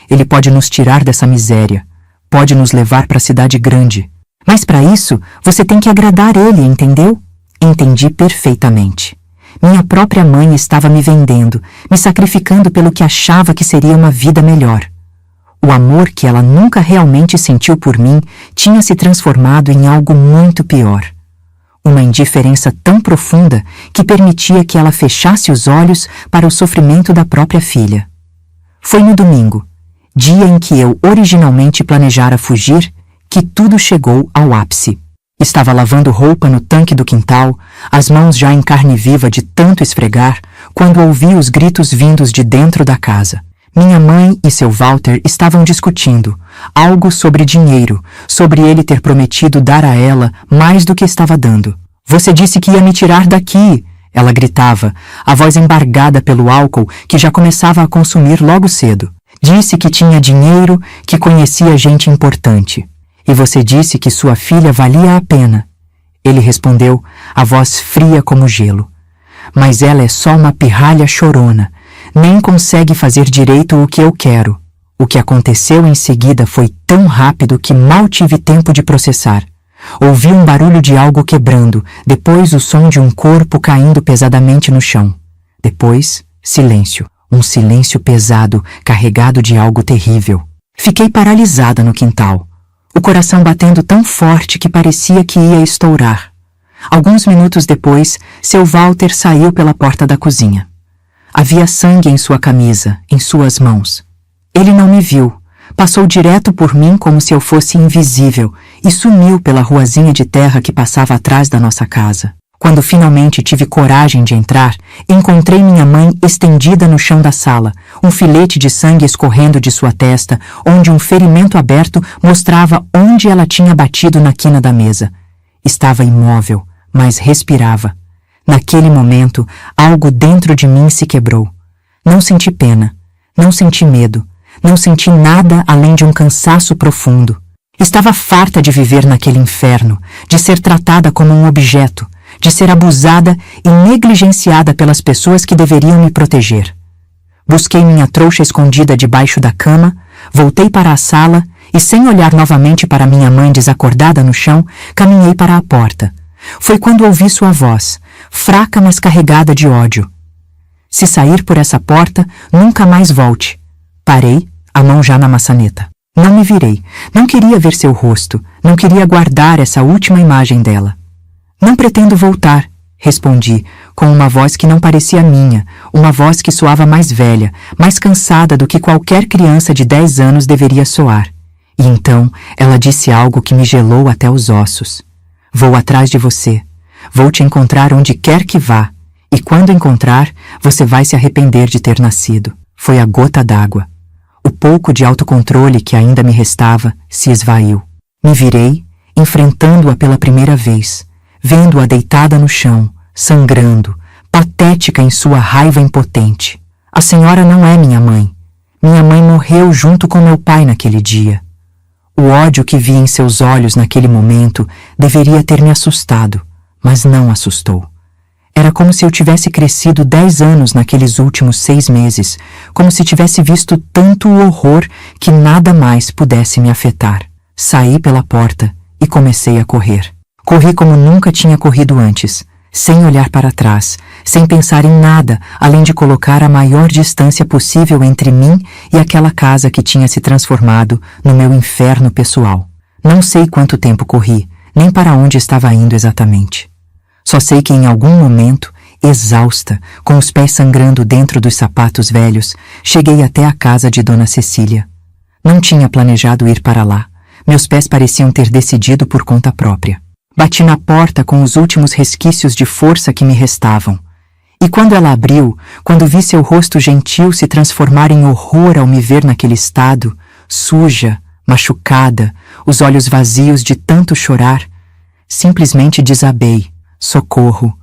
Ele pode nos tirar dessa miséria, pode nos levar para a cidade grande. Mas para isso, você tem que agradar ele, entendeu?" Entendi perfeitamente. Minha própria mãe estava me vendendo, me sacrificando pelo que achava que seria uma vida melhor. O amor que ela nunca realmente sentiu por mim tinha se transformado em algo muito pior. Uma indiferença tão profunda que permitia que ela fechasse os olhos para o sofrimento da própria filha. Foi no domingo, dia em que eu originalmente planejara fugir, que tudo chegou ao ápice. Estava lavando roupa no tanque do quintal, as mãos já em carne viva de tanto esfregar, quando ouvi os gritos vindos de dentro da casa. Minha mãe e seu Walter estavam discutindo, algo sobre dinheiro, sobre ele ter prometido dar a ela mais do que estava dando. "Você disse que ia me tirar daqui", ela gritava, a voz embargada pelo álcool que já começava a consumir logo cedo. "Disse que tinha dinheiro, que conhecia gente importante. E você disse que sua filha valia a pena." Ele respondeu, a voz fria como gelo. "Mas ela é só uma pirralha chorona. Nem consegue fazer direito o que eu quero. O que aconteceu em seguida foi tão rápido que mal tive tempo de processar. Ouvi um barulho de algo quebrando, depois o som de um corpo caindo pesadamente no chão. Depois, silêncio. Um silêncio pesado, carregado de algo terrível. Fiquei paralisada no quintal. O coração batendo tão forte que parecia que ia estourar. Alguns minutos depois, seu Walter saiu pela porta da cozinha. Havia sangue em sua camisa, em suas mãos. Ele não me viu, Passou direto por mim como se eu fosse invisível e sumiu pela ruazinha de terra que passava atrás da nossa casa. Quando finalmente tive coragem de entrar, encontrei minha mãe estendida no chão da sala, um filete de sangue escorrendo de sua testa, onde um ferimento aberto mostrava onde ela tinha batido na quina da mesa. Estava imóvel, mas respirava. Naquele momento, algo dentro de mim se quebrou. Não senti pena, não senti medo, não senti nada além de um cansaço profundo. Estava farta de viver naquele inferno, de ser tratada como um objeto, de ser abusada e negligenciada pelas pessoas que deveriam me proteger. Busquei minha trouxa escondida debaixo da cama, voltei para a sala e, sem olhar novamente para minha mãe desacordada no chão, caminhei para a porta. Foi quando ouvi sua voz, fraca mas carregada de ódio. Se sair por essa porta, nunca mais volte. Parei, a mão já na maçaneta. Não me virei, não queria ver seu rosto, não queria guardar essa última imagem dela. Não pretendo voltar, respondi, com uma voz que não parecia minha, uma voz que soava mais velha, mais cansada do que qualquer criança de 10 anos deveria soar. E então ela disse algo que me gelou até os ossos. Vou atrás de você. Vou te encontrar onde quer que vá. E quando encontrar, você vai se arrepender de ter nascido. Foi a gota d'água. O pouco de autocontrole que ainda me restava se esvaiu. Me virei, enfrentando-a pela primeira vez, vendo-a deitada no chão, sangrando, patética em sua raiva impotente. A senhora não é minha mãe. Minha mãe morreu junto com meu pai naquele dia. O ódio que vi em seus olhos naquele momento deveria ter me assustado, mas não assustou. Era como se eu tivesse crescido 10 anos naqueles últimos 6 meses, como se tivesse visto tanto horror que nada mais pudesse me afetar. Saí pela porta e comecei a correr. Corri como nunca tinha corrido antes, sem olhar para trás, sem pensar em nada, além de colocar a maior distância possível entre mim e aquela casa que tinha se transformado no meu inferno pessoal. Não sei quanto tempo corri, nem para onde estava indo exatamente. Só sei que em algum momento, exausta, com os pés sangrando dentro dos sapatos velhos, cheguei até a casa de Dona Cecília. Não tinha planejado ir para lá. Meus pés pareciam ter decidido por conta própria. Bati na porta com os últimos resquícios de força que me restavam. E quando ela abriu, quando vi seu rosto gentil se transformar em horror ao me ver naquele estado, suja, machucada, os olhos vazios de tanto chorar, simplesmente desabei. Socorro!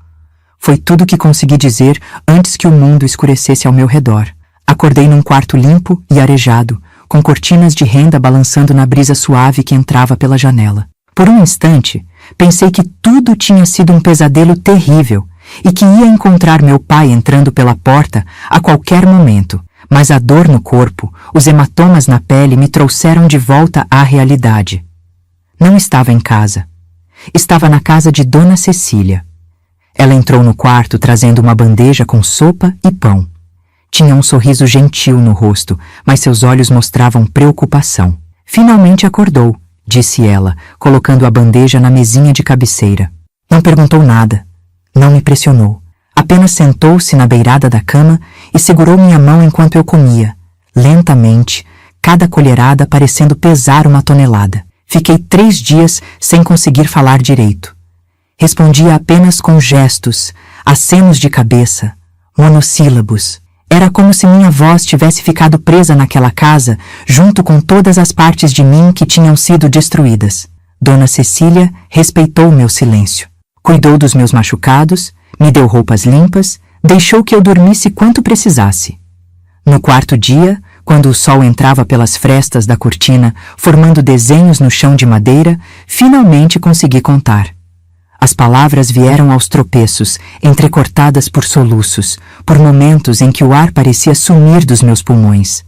Foi tudo que consegui dizer antes que o mundo escurecesse ao meu redor. Acordei num quarto limpo e arejado, com cortinas de renda balançando na brisa suave que entrava pela janela. Por um instante, pensei que tudo tinha sido um pesadelo terrível e que ia encontrar meu pai entrando pela porta a qualquer momento. Mas a dor no corpo, os hematomas na pele me trouxeram de volta à realidade. Não estava em casa. Estava na casa de Dona Cecília. Ela entrou no quarto trazendo uma bandeja com sopa e pão. Tinha um sorriso gentil no rosto, mas seus olhos mostravam preocupação. Finalmente acordou, disse ela, colocando a bandeja na mesinha de cabeceira. Não perguntou nada. Não me pressionou. Apenas sentou-se na beirada da cama e segurou minha mão enquanto eu comia, lentamente, cada colherada parecendo pesar uma tonelada. Fiquei 3 dias sem conseguir falar direito. Respondia apenas com gestos, acenos de cabeça, monossílabos. Era como se minha voz tivesse ficado presa naquela casa, junto com todas as partes de mim que tinham sido destruídas. Dona Cecília respeitou meu silêncio. Cuidou dos meus machucados, me deu roupas limpas, deixou que eu dormisse quanto precisasse. No 4º dia, quando o sol entrava pelas frestas da cortina, formando desenhos no chão de madeira, finalmente consegui contar. As palavras vieram aos tropeços, entrecortadas por soluços, por momentos em que o ar parecia sumir dos meus pulmões.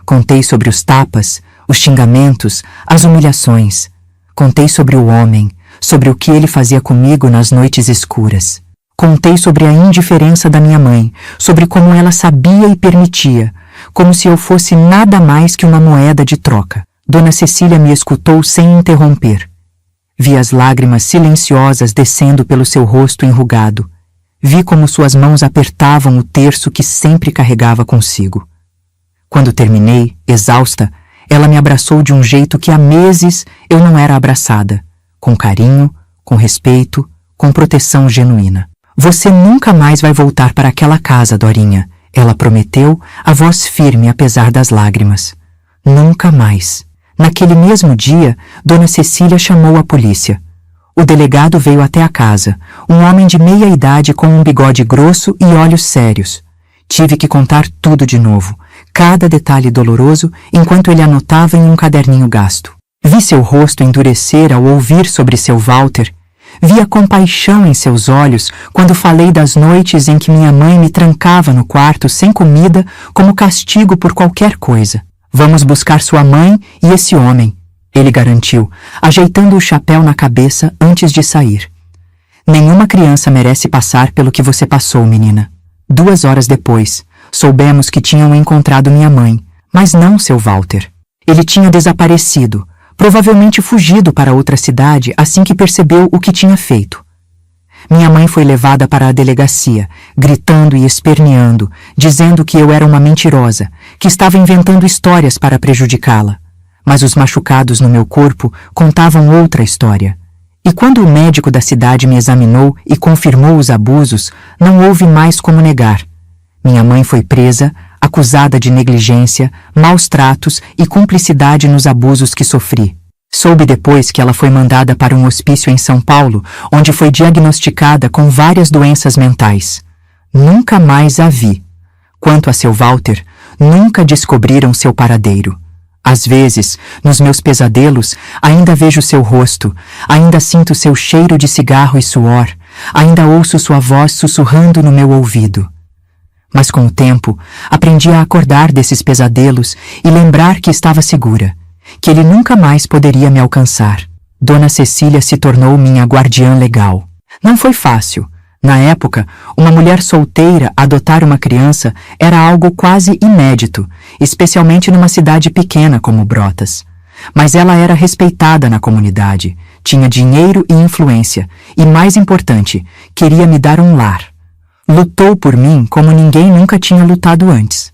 Contei sobre os tapas, os xingamentos, as humilhações. Contei sobre o homem, sobre o que ele fazia comigo nas noites escuras. Contei sobre a indiferença da minha mãe, sobre como ela sabia e permitia, como se eu fosse nada mais que uma moeda de troca. Dona Cecília me escutou sem interromper. Vi as lágrimas silenciosas descendo pelo seu rosto enrugado. Vi como suas mãos apertavam o terço que sempre carregava consigo. Quando terminei, exausta, Ela me abraçou de um jeito que há meses eu não era abraçada, com carinho, com respeito, com proteção genuína. Você nunca mais vai voltar para aquela casa, Dorinha, ela prometeu, a voz firme apesar das lágrimas. Nunca mais. Naquele mesmo dia, Dona Cecília chamou a polícia. O delegado veio até a casa, um homem de meia idade com um bigode grosso e olhos sérios. Tive que contar tudo de novo, cada detalhe doloroso, enquanto ele anotava em um caderninho gasto. Vi seu rosto endurecer ao ouvir sobre seu Walter. Vi a compaixão em seus olhos quando falei das noites em que minha mãe me trancava no quarto sem comida como castigo por qualquer coisa. Vamos buscar sua mãe e esse homem, ele garantiu, ajeitando o chapéu na cabeça antes de sair. Nenhuma criança merece passar pelo que você passou, menina. 2 horas depois, soubemos que tinham encontrado minha mãe, mas não seu Walter. Ele tinha desaparecido, provavelmente fugido para outra cidade assim que percebeu o que tinha feito. Minha mãe foi levada para a delegacia, gritando e esperneando, dizendo que eu era uma mentirosa, que estava inventando histórias para prejudicá-la. Mas os machucados no meu corpo contavam outra história. E quando o médico da cidade me examinou e confirmou os abusos, não houve mais como negar. Minha mãe foi presa, acusada de negligência, maus tratos e cumplicidade nos abusos que sofri. Soube depois que ela foi mandada para um hospício em São Paulo, onde foi diagnosticada com várias doenças mentais. Nunca mais a vi. Quanto a seu Walter, nunca descobriram seu paradeiro. Às vezes, nos meus pesadelos, ainda vejo seu rosto, ainda sinto seu cheiro de cigarro e suor, ainda ouço sua voz sussurrando no meu ouvido. Mas com o tempo, aprendi a acordar desses pesadelos e lembrar que estava segura, que ele nunca mais poderia me alcançar. Dona Cecília se tornou minha guardiã legal. Não foi fácil. Na época, uma mulher solteira adotar uma criança era algo quase inédito, especialmente numa cidade pequena como Brotas. Mas ela era respeitada na comunidade, tinha dinheiro e influência, e mais importante, queria me dar um lar. Lutou por mim como ninguém nunca tinha lutado antes.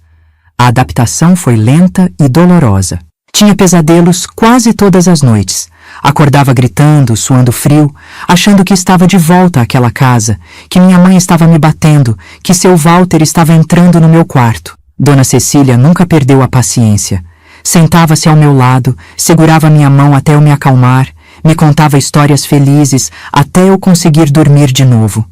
A adaptação foi lenta e dolorosa. Tinha pesadelos quase todas as noites. Acordava gritando, suando frio, achando que estava de volta àquela casa, que minha mãe estava me batendo, que seu Walter estava entrando no meu quarto. Dona Cecília nunca perdeu a paciência. Sentava-se ao meu lado, segurava minha mão até eu me acalmar, me contava histórias felizes até eu conseguir dormir de novo.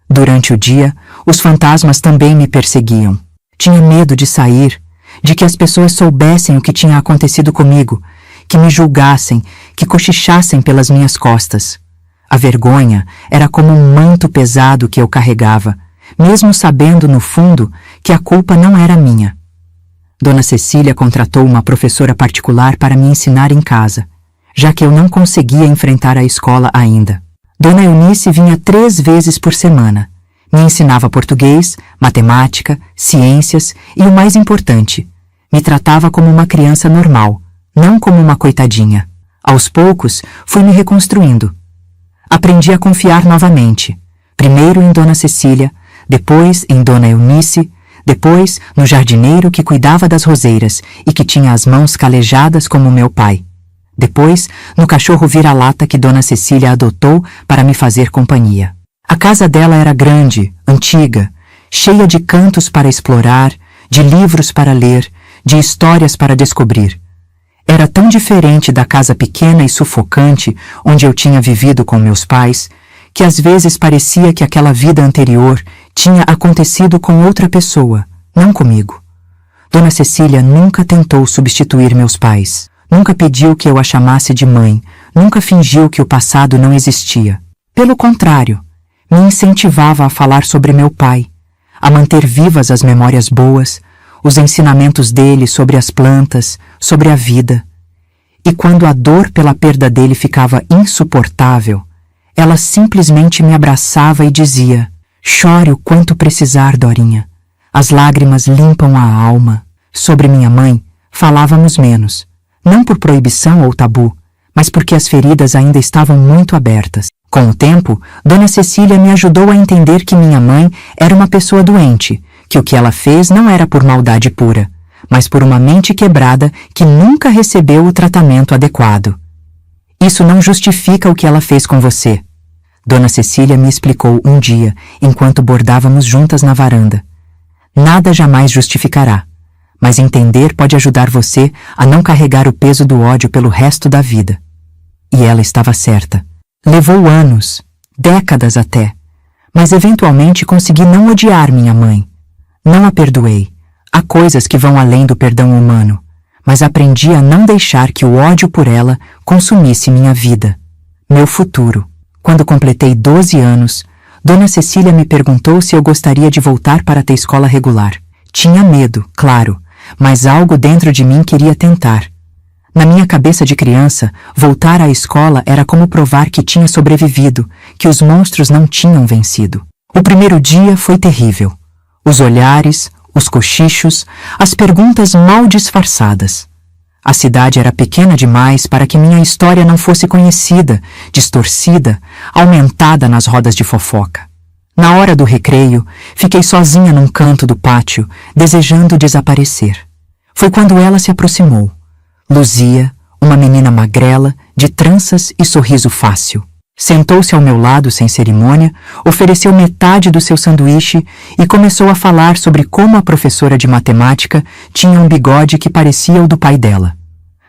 Durante o dia, os fantasmas também me perseguiam. Tinha medo de sair, de que as pessoas soubessem o que tinha acontecido comigo, que me julgassem, que cochichassem pelas minhas costas. A vergonha era como um manto pesado que eu carregava, mesmo sabendo, no fundo, que a culpa não era minha. Dona Cecília contratou uma professora particular para me ensinar em casa, já que eu não conseguia enfrentar a escola ainda. Dona Eunice vinha 3 vezes por semana. Me ensinava português, matemática, ciências e, o mais importante, me tratava como uma criança normal, não como uma coitadinha. Aos poucos, fui me reconstruindo. Aprendi a confiar novamente, primeiro em Dona Cecília, depois em Dona Eunice, depois no jardineiro que cuidava das roseiras e que tinha as mãos calejadas como meu pai. Depois, no cachorro vira-lata que Dona Cecília adotou para me fazer companhia. A casa dela era grande, antiga, cheia de cantos para explorar, de livros para ler, de histórias para descobrir. Era tão diferente da casa pequena e sufocante onde eu tinha vivido com meus pais, que às vezes parecia que aquela vida anterior tinha acontecido com outra pessoa, não comigo. Dona Cecília nunca tentou substituir meus pais. Nunca pediu que eu a chamasse de mãe, nunca fingiu que o passado não existia. Pelo contrário, me incentivava a falar sobre meu pai, a manter vivas as memórias boas, os ensinamentos dele sobre as plantas, sobre a vida. E quando a dor pela perda dele ficava insuportável, ela simplesmente me abraçava e dizia: "Chore o quanto precisar, Dorinha. As lágrimas limpam a alma." Sobre minha mãe, falávamos menos. Não por proibição ou tabu, mas porque as feridas ainda estavam muito abertas. Com o tempo, Dona Cecília me ajudou a entender que minha mãe era uma pessoa doente, que o que ela fez não era por maldade pura, mas por uma mente quebrada que nunca recebeu o tratamento adequado. Isso não justifica o que ela fez com você. Dona Cecília me explicou um dia, enquanto bordávamos juntas na varanda. Nada jamais justificará, mas entender pode ajudar você a não carregar o peso do ódio pelo resto da vida. E ela estava certa. Levou anos, décadas até, mas eventualmente consegui não odiar minha mãe. Não a perdoei. Há coisas que vão além do perdão humano, mas aprendi a não deixar que o ódio por ela consumisse minha vida, meu futuro. Quando completei 12 anos, Dona Cecília me perguntou se eu gostaria de voltar para ter escola regular. Tinha medo, claro, mas algo dentro de mim queria tentar. Na minha cabeça de criança, voltar à escola era como provar que tinha sobrevivido, que os monstros não tinham vencido. O primeiro dia foi terrível. Os olhares, os cochichos, as perguntas mal disfarçadas. A cidade era pequena demais para que minha história não fosse conhecida, distorcida, aumentada nas rodas de fofoca. Na hora do recreio, fiquei sozinha num canto do pátio, desejando desaparecer. Foi quando ela se aproximou. Luzia, uma menina magrela, de tranças e sorriso fácil. Sentou-se ao meu lado sem cerimônia, ofereceu metade do seu sanduíche e começou a falar sobre como a professora de matemática tinha um bigode que parecia o do pai dela.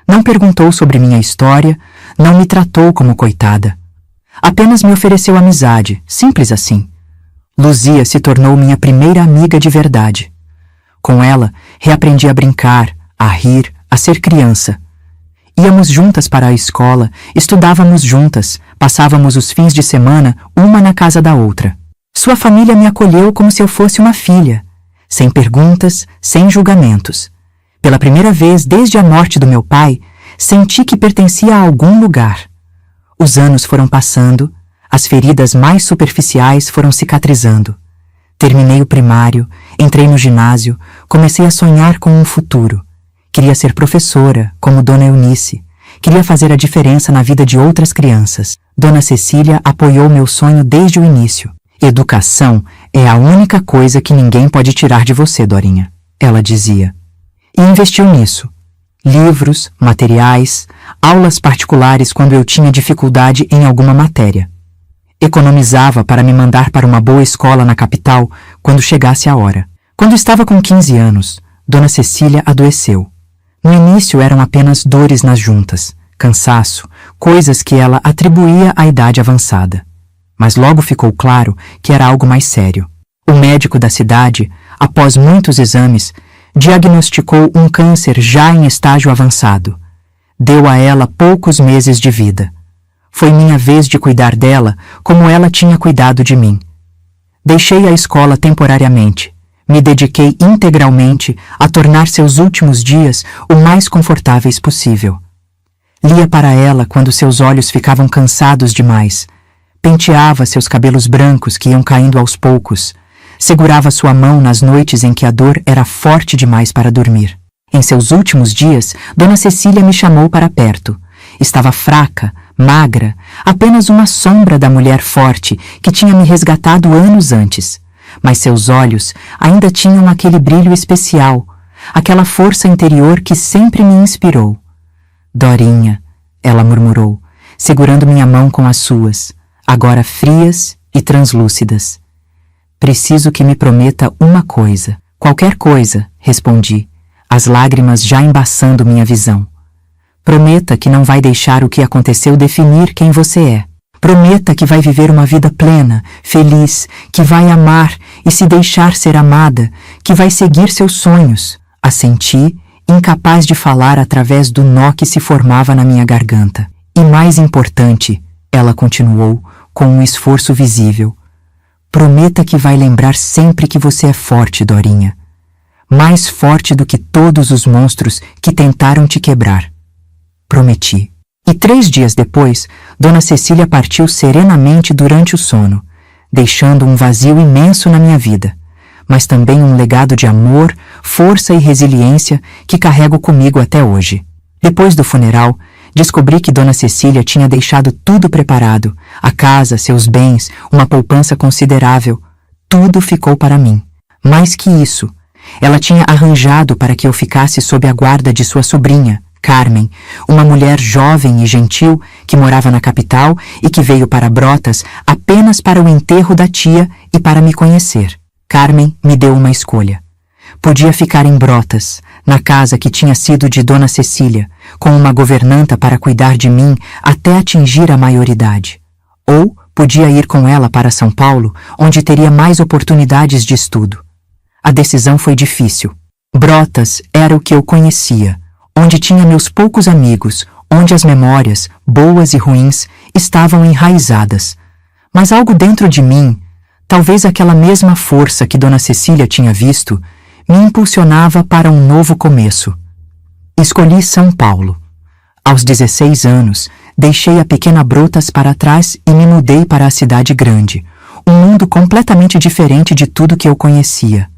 Não perguntou sobre minha história, não me tratou como coitada. Apenas me ofereceu amizade, simples assim. Luzia se tornou minha primeira amiga de verdade. Com ela, reaprendi a brincar, a rir, a ser criança. Íamos juntas para a escola, estudávamos juntas, passávamos os fins de semana uma na casa da outra. Sua família me acolheu como se eu fosse uma filha, sem perguntas, sem julgamentos. Pela primeira vez desde a morte do meu pai, senti que pertencia a algum lugar. Os anos foram passando, as feridas mais superficiais foram cicatrizando. Terminei o primário, entrei no ginásio, comecei a sonhar com um futuro. Queria ser professora, como Dona Eunice. Queria fazer a diferença na vida de outras crianças. Dona Cecília apoiou meu sonho desde o início. Educação é a única coisa que ninguém pode tirar de você, Dorinha, ela dizia. E investiu nisso. Livros, materiais, aulas particulares quando eu tinha dificuldade em alguma matéria. Economizava para me mandar para uma boa escola na capital quando chegasse a hora. Quando estava com 15 anos, Dona Cecília adoeceu. No início eram apenas dores nas juntas, cansaço, coisas que ela atribuía à idade avançada. Mas logo ficou claro que era algo mais sério. O médico da cidade, após muitos exames, diagnosticou um câncer já em estágio avançado. Deu a ela poucos meses de vida. Foi minha vez de cuidar dela como ela tinha cuidado de mim. Deixei a escola temporariamente. Me dediquei integralmente a tornar seus últimos dias o mais confortáveis possível. Lia para ela quando seus olhos ficavam cansados demais. Penteava seus cabelos brancos que iam caindo aos poucos. Segurava sua mão nas noites em que a dor era forte demais para dormir. Em seus últimos dias, Dona Cecília me chamou para perto. Estava fraca, magra, apenas uma sombra da mulher forte que tinha me resgatado anos antes. Mas seus olhos ainda tinham aquele brilho especial, aquela força interior que sempre me inspirou. Dorinha, ela murmurou, segurando minha mão com as suas, agora frias e translúcidas. Preciso que me prometa uma coisa. Qualquer coisa, respondi, as lágrimas já embaçando minha visão. Prometa que não vai deixar o que aconteceu definir quem você é. Prometa que vai viver uma vida plena, feliz, que vai amar e se deixar ser amada, que vai seguir seus sonhos. Assenti, incapaz de falar através do nó que se formava na minha garganta. E mais importante, ela continuou, com um esforço visível. Prometa que vai lembrar sempre que você é forte, Dorinha. Mais forte do que todos os monstros que tentaram te quebrar. Prometi. E 3 dias depois, Dona Cecília partiu serenamente durante o sono, deixando um vazio imenso na minha vida, mas também um legado de amor, força e resiliência que carrego comigo até hoje. Depois do funeral, descobri que Dona Cecília tinha deixado tudo preparado, a casa, seus bens, uma poupança considerável. Tudo ficou para mim. Mais que isso, Ela tinha arranjado para que eu ficasse sob a guarda de sua sobrinha, Carmen, uma mulher jovem e gentil que morava na capital e que veio para Brotas apenas para o enterro da tia e para me conhecer. Carmen me deu uma escolha. Podia ficar em Brotas, na casa que tinha sido de Dona Cecília, com uma governanta para cuidar de mim até atingir a maioridade. Ou podia ir com ela para São Paulo, onde teria mais oportunidades de estudo. A decisão foi difícil. Brotas era o que eu conhecia, onde tinha meus poucos amigos, onde as memórias, boas e ruins, estavam enraizadas. Mas algo dentro de mim, talvez aquela mesma força que Dona Cecília tinha visto, me impulsionava para um novo começo. Escolhi São Paulo. Aos 16 anos, deixei a pequena Brotas para trás e me mudei para a cidade grande, um mundo completamente diferente de tudo que eu conhecia.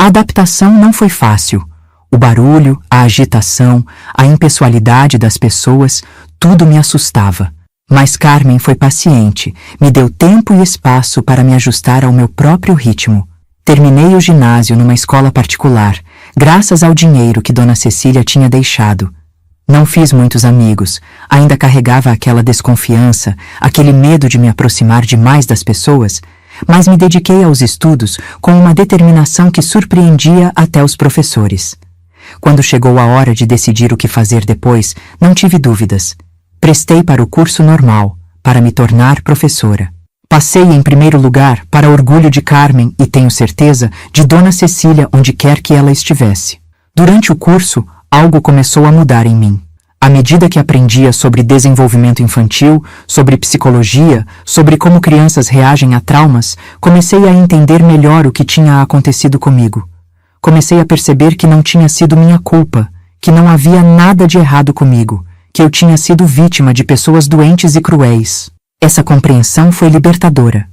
A adaptação não foi fácil. O barulho, a agitação, a impessoalidade das pessoas, tudo me assustava. Mas Carmen foi paciente, me deu tempo e espaço para me ajustar ao meu próprio ritmo. Terminei o ginásio numa escola particular, graças ao dinheiro que Dona Cecília tinha deixado. Não fiz muitos amigos, ainda carregava aquela desconfiança, aquele medo de me aproximar demais das pessoas, mas me dediquei aos estudos com uma determinação que surpreendia até os professores. Quando chegou a hora de decidir o que fazer depois, não tive dúvidas. Prestei para o curso normal, para me tornar professora. Passei em primeiro lugar, para orgulho de Carmen e, tenho certeza, de Dona Cecília onde quer que ela estivesse. Durante o curso, algo começou a mudar em mim. À medida que aprendia sobre desenvolvimento infantil, sobre psicologia, sobre como crianças reagem a traumas, comecei a entender melhor o que tinha acontecido comigo. Comecei a perceber que não tinha sido minha culpa, que não havia nada de errado comigo, que eu tinha sido vítima de pessoas doentes e cruéis. Essa compreensão foi libertadora.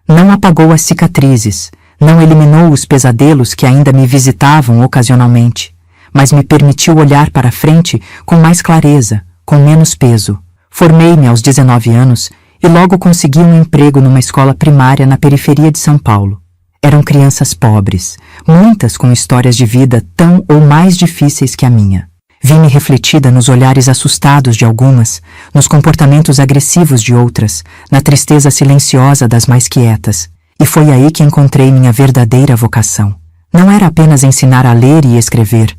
Não apagou as cicatrizes, não eliminou os pesadelos que ainda me visitavam ocasionalmente, mas me permitiu olhar para frente com mais clareza, com menos peso. Formei-me aos 19 anos e logo consegui um emprego numa escola primária na periferia de São Paulo. Eram crianças pobres, muitas com histórias de vida tão ou mais difíceis que a minha. Vi-me refletida nos olhares assustados de algumas, nos comportamentos agressivos de outras, na tristeza silenciosa das mais quietas, e foi aí que encontrei minha verdadeira vocação. Não era apenas ensinar a ler e escrever,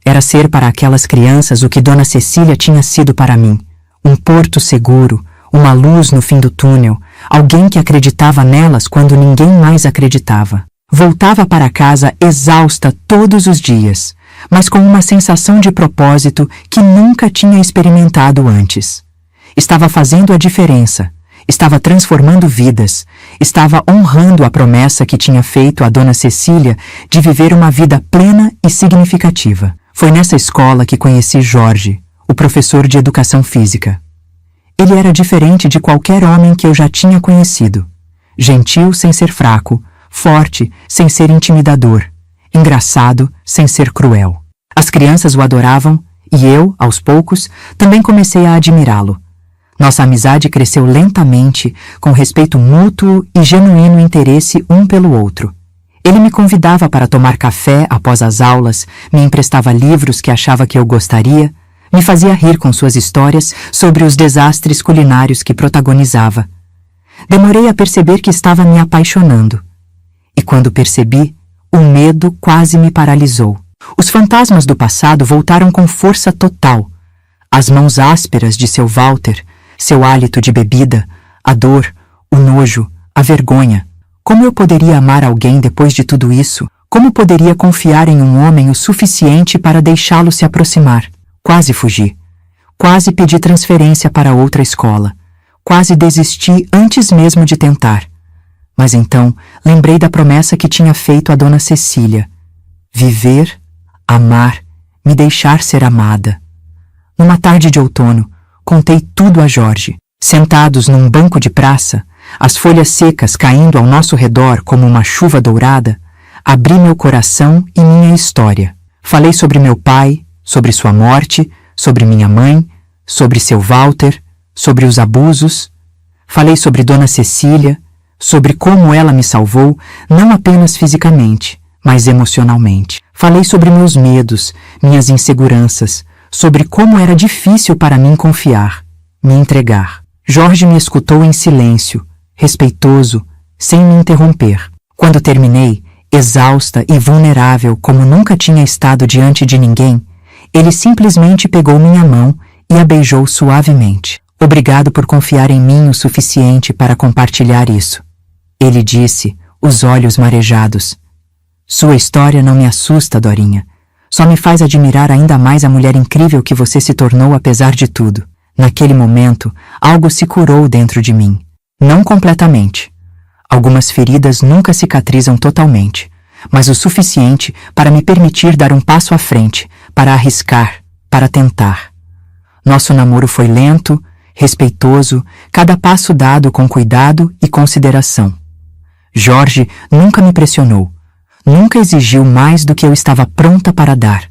era ser para aquelas crianças o que Dona Cecília tinha sido para mim, um porto seguro, uma luz no fim do túnel, alguém que acreditava nelas quando ninguém mais acreditava. Voltava para casa exausta todos os dias, mas com uma sensação de propósito que nunca tinha experimentado antes. Estava fazendo a diferença, estava transformando vidas, estava honrando a promessa que tinha feito a Dona Cecília de viver uma vida plena e significativa. Foi nessa escola que conheci Jorge, o professor de educação física. Ele era diferente de qualquer homem que eu já tinha conhecido. Gentil sem ser fraco, forte sem ser intimidador, engraçado sem ser cruel. As crianças o adoravam e eu, aos poucos, também comecei a admirá-lo. Nossa amizade cresceu lentamente, com respeito mútuo e genuíno interesse um pelo outro. Ele me convidava para tomar café após as aulas, me emprestava livros que achava que eu gostaria, me fazia rir com suas histórias sobre os desastres culinários que protagonizava. Demorei a perceber que estava me apaixonando. E quando percebi, o medo quase me paralisou. Os fantasmas do passado voltaram com força total. As mãos ásperas de seu Walter, seu hálito de bebida, a dor, o nojo, a vergonha. Como eu poderia amar alguém depois de tudo isso? Como poderia confiar em um homem o suficiente para deixá-lo se aproximar? Quase fugi. Quase pedi transferência para outra escola. Quase desisti antes mesmo de tentar. Mas então lembrei da promessa que tinha feito a Dona Cecília. Viver, amar, me deixar ser amada. Numa tarde de outono, contei tudo a Jorge. Sentados num banco de praça, as folhas secas caindo ao nosso redor como uma chuva dourada, abri meu coração e minha história. Falei sobre meu pai, sobre sua morte, sobre minha mãe, sobre seu Walter, sobre os abusos. Falei sobre Dona Cecília, sobre como ela me salvou, não apenas fisicamente, mas emocionalmente. Falei sobre meus medos, minhas inseguranças, sobre como era difícil para mim confiar, me entregar. Jorge me escutou em silêncio, respeitoso, sem me interromper. Quando terminei, exausta e vulnerável como nunca tinha estado diante de ninguém, ele simplesmente pegou minha mão e a beijou suavemente. Obrigado por confiar em mim o suficiente para compartilhar isso. Ele disse, os olhos marejados. Sua história não me assusta, Dorinha. Só me faz admirar ainda mais a mulher incrível que você se tornou apesar de tudo. Naquele momento, algo se curou dentro de mim. Não completamente. Algumas feridas nunca cicatrizam totalmente, mas o suficiente para me permitir dar um passo à frente, para arriscar, para tentar. Nosso namoro foi lento, respeitoso, cada passo dado com cuidado e consideração. Jorge nunca me pressionou, nunca exigiu mais do que eu estava pronta para dar.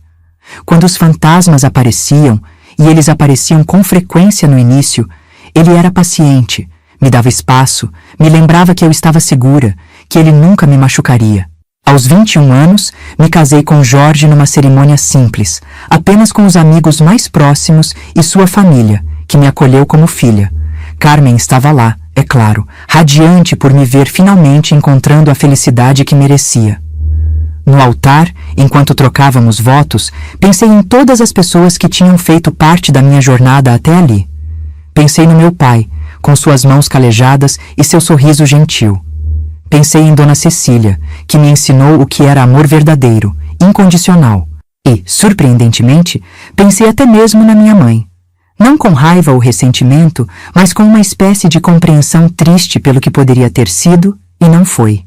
Quando os fantasmas apareciam, e eles apareciam com frequência no início, ele era paciente, me dava espaço, me lembrava que eu estava segura, que ele nunca me machucaria. Aos 21 anos, me casei com Jorge numa cerimônia simples, apenas com os amigos mais próximos e sua família, que me acolheu como filha. Carmen estava lá, é claro, radiante por me ver finalmente encontrando a felicidade que merecia. No altar, enquanto trocávamos votos, pensei em todas as pessoas que tinham feito parte da minha jornada até ali. Pensei no meu pai, com suas mãos calejadas e seu sorriso gentil. Pensei em Dona Cecília, que me ensinou o que era amor verdadeiro, incondicional. E, surpreendentemente, pensei até mesmo na minha mãe. Não com raiva ou ressentimento, mas com uma espécie de compreensão triste pelo que poderia ter sido e não foi.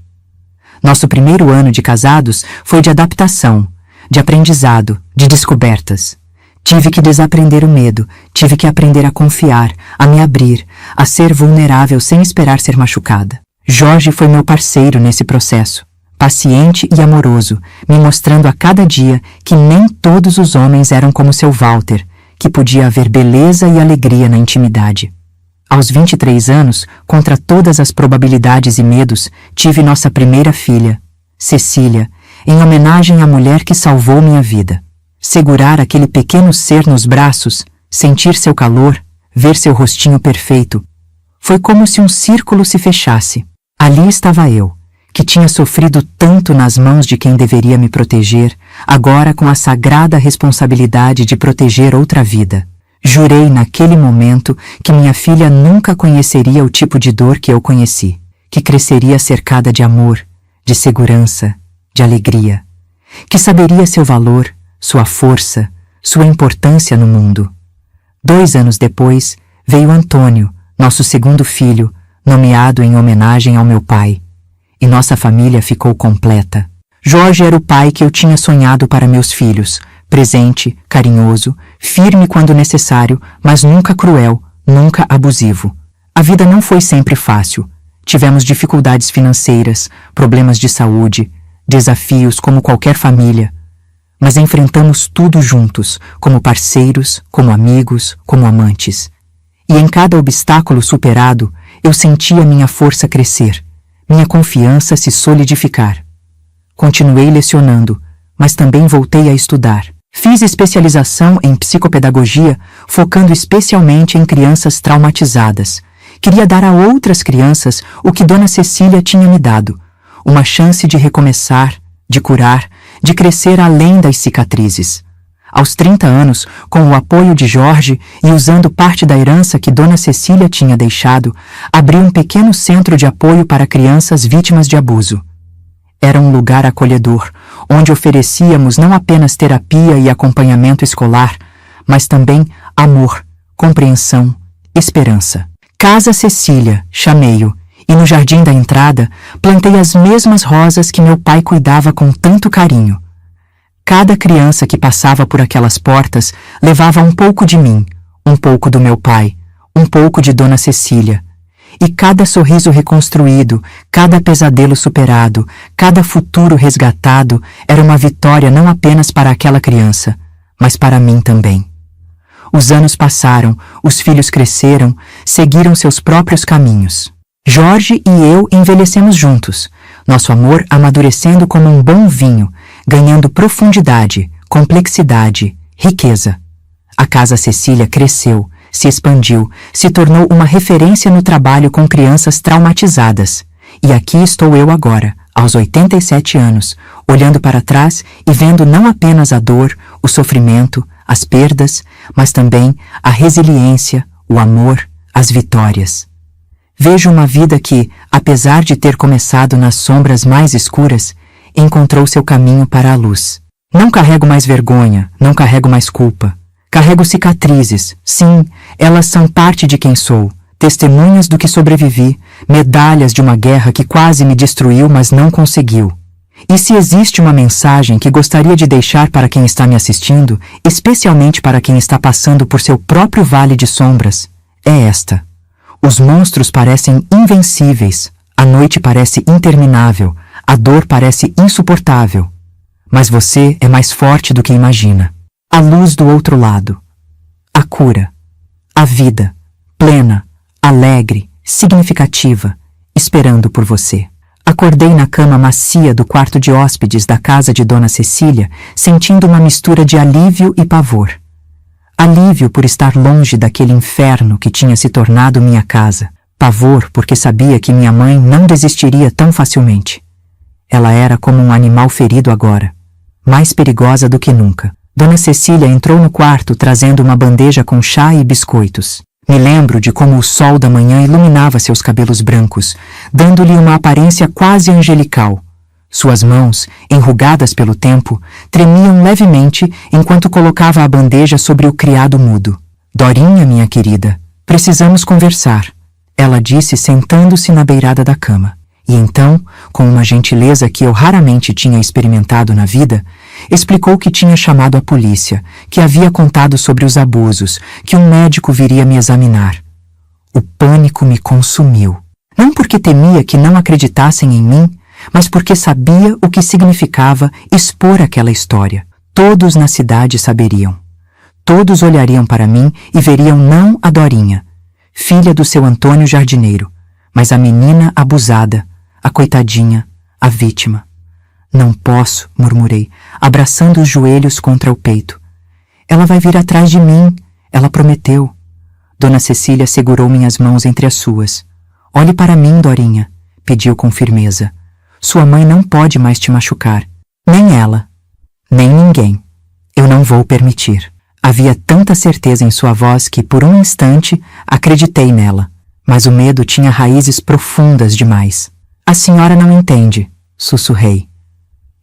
Nosso primeiro ano de casados foi de adaptação, de aprendizado, de descobertas. Tive que desaprender o medo, tive que aprender a confiar, a me abrir, a ser vulnerável sem esperar ser machucada. Jorge foi meu parceiro nesse processo, paciente e amoroso, me mostrando a cada dia que nem todos os homens eram como seu Walter, que podia haver beleza e alegria na intimidade. Aos 23 anos, contra todas as probabilidades e medos, tive nossa primeira filha, Cecília, em homenagem à mulher que salvou minha vida. Segurar aquele pequeno ser nos braços, sentir seu calor, ver seu rostinho perfeito, foi como se um círculo se fechasse. Ali estava eu, que tinha sofrido tanto nas mãos de quem deveria me proteger, agora com a sagrada responsabilidade de proteger outra vida. Jurei naquele momento que minha filha nunca conheceria o tipo de dor que eu conheci, que cresceria cercada de amor, de segurança, de alegria, que saberia seu valor, sua força, sua importância no mundo. 2 anos depois, veio Antônio, nosso segundo filho, nomeado em homenagem ao meu pai, e nossa família ficou completa. Jorge era o pai que eu tinha sonhado para meus filhos, presente, carinhoso, firme quando necessário, mas nunca cruel, nunca abusivo. A vida não foi sempre fácil. Tivemos dificuldades financeiras, problemas de saúde, desafios como qualquer família. Mas enfrentamos tudo juntos, como parceiros, como amigos, como amantes. E em cada obstáculo superado, eu sentia minha força crescer, minha confiança se solidificar. Continuei lecionando, mas também voltei a estudar. Fiz especialização em psicopedagogia, focando especialmente em crianças traumatizadas. Queria dar a outras crianças o que Dona Cecília tinha me dado, uma chance de recomeçar, de curar, de crescer além das cicatrizes. Aos 30 anos, com o apoio de Jorge e usando parte da herança que Dona Cecília tinha deixado, abri um pequeno centro de apoio para crianças vítimas de abuso. Era um lugar acolhedor, onde oferecíamos não apenas terapia e acompanhamento escolar, mas também amor, compreensão, esperança. Casa Cecília, chamei-o, e no jardim da entrada plantei as mesmas rosas que meu pai cuidava com tanto carinho. Cada criança que passava por aquelas portas levava um pouco de mim, um pouco do meu pai, um pouco de Dona Cecília. E cada sorriso reconstruído, cada pesadelo superado, cada futuro resgatado era uma vitória não apenas para aquela criança, mas para mim também. Os anos passaram, os filhos cresceram, seguiram seus próprios caminhos. Jorge e eu envelhecemos juntos. Nosso amor amadurecendo como um bom vinho, ganhando profundidade, complexidade, riqueza. A Casa Cecília cresceu, se expandiu, se tornou uma referência no trabalho com crianças traumatizadas. E aqui estou eu agora, aos 87 anos, olhando para trás e vendo não apenas a dor, o sofrimento, as perdas, mas também a resiliência, o amor, as vitórias. Vejo uma vida que, apesar de ter começado nas sombras mais escuras, encontrou seu caminho para a luz. Não carrego mais vergonha, não carrego mais culpa. Carrego cicatrizes, sim, elas são parte de quem sou, testemunhas do que sobrevivi, medalhas de uma guerra que quase me destruiu, mas não conseguiu. E se existe uma mensagem que gostaria de deixar para quem está me assistindo, especialmente para quem está passando por seu próprio vale de sombras, é esta. Os monstros parecem invencíveis, a noite parece interminável, a dor parece insuportável. Mas você é mais forte do que imagina. A luz do outro lado. A cura. A vida. Plena, alegre, significativa, esperando por você. Acordei na cama macia do quarto de hóspedes da casa de Dona Cecília, sentindo uma mistura de alívio e pavor. Alívio por estar longe daquele inferno que tinha se tornado minha casa. Pavor porque sabia que minha mãe não desistiria tão facilmente. Ela era como um animal ferido agora, mais perigosa do que nunca. Dona Cecília entrou no quarto trazendo uma bandeja com chá e biscoitos. Me lembro de como o sol da manhã iluminava seus cabelos brancos, dando-lhe uma aparência quase angelical. Suas mãos, enrugadas pelo tempo, tremiam levemente enquanto colocava a bandeja sobre o criado mudo. Dorinha, minha querida, precisamos conversar, ela disse sentando-se na beirada da cama. E então, com uma gentileza que eu raramente tinha experimentado na vida, explicou que tinha chamado a polícia, que havia contado sobre os abusos, que um médico viria me examinar. O pânico me consumiu. Não porque temia que não acreditassem em mim, mas porque sabia o que significava expor aquela história. Todos na cidade saberiam. Todos olhariam para mim e veriam não a Dorinha, filha do seu Antônio jardineiro, mas a menina abusada, a coitadinha, a vítima. Não posso, murmurei, abraçando os joelhos contra o peito. Ela vai vir atrás de mim, ela prometeu. Dona Cecília segurou minhas mãos entre as suas. Olhe para mim, Dorinha, pediu com firmeza. Sua mãe não pode mais te machucar. Nem ela. Nem ninguém. Eu não vou permitir. Havia tanta certeza em sua voz que, por um instante, acreditei nela. Mas o medo tinha raízes profundas demais. A senhora não entende, sussurrei.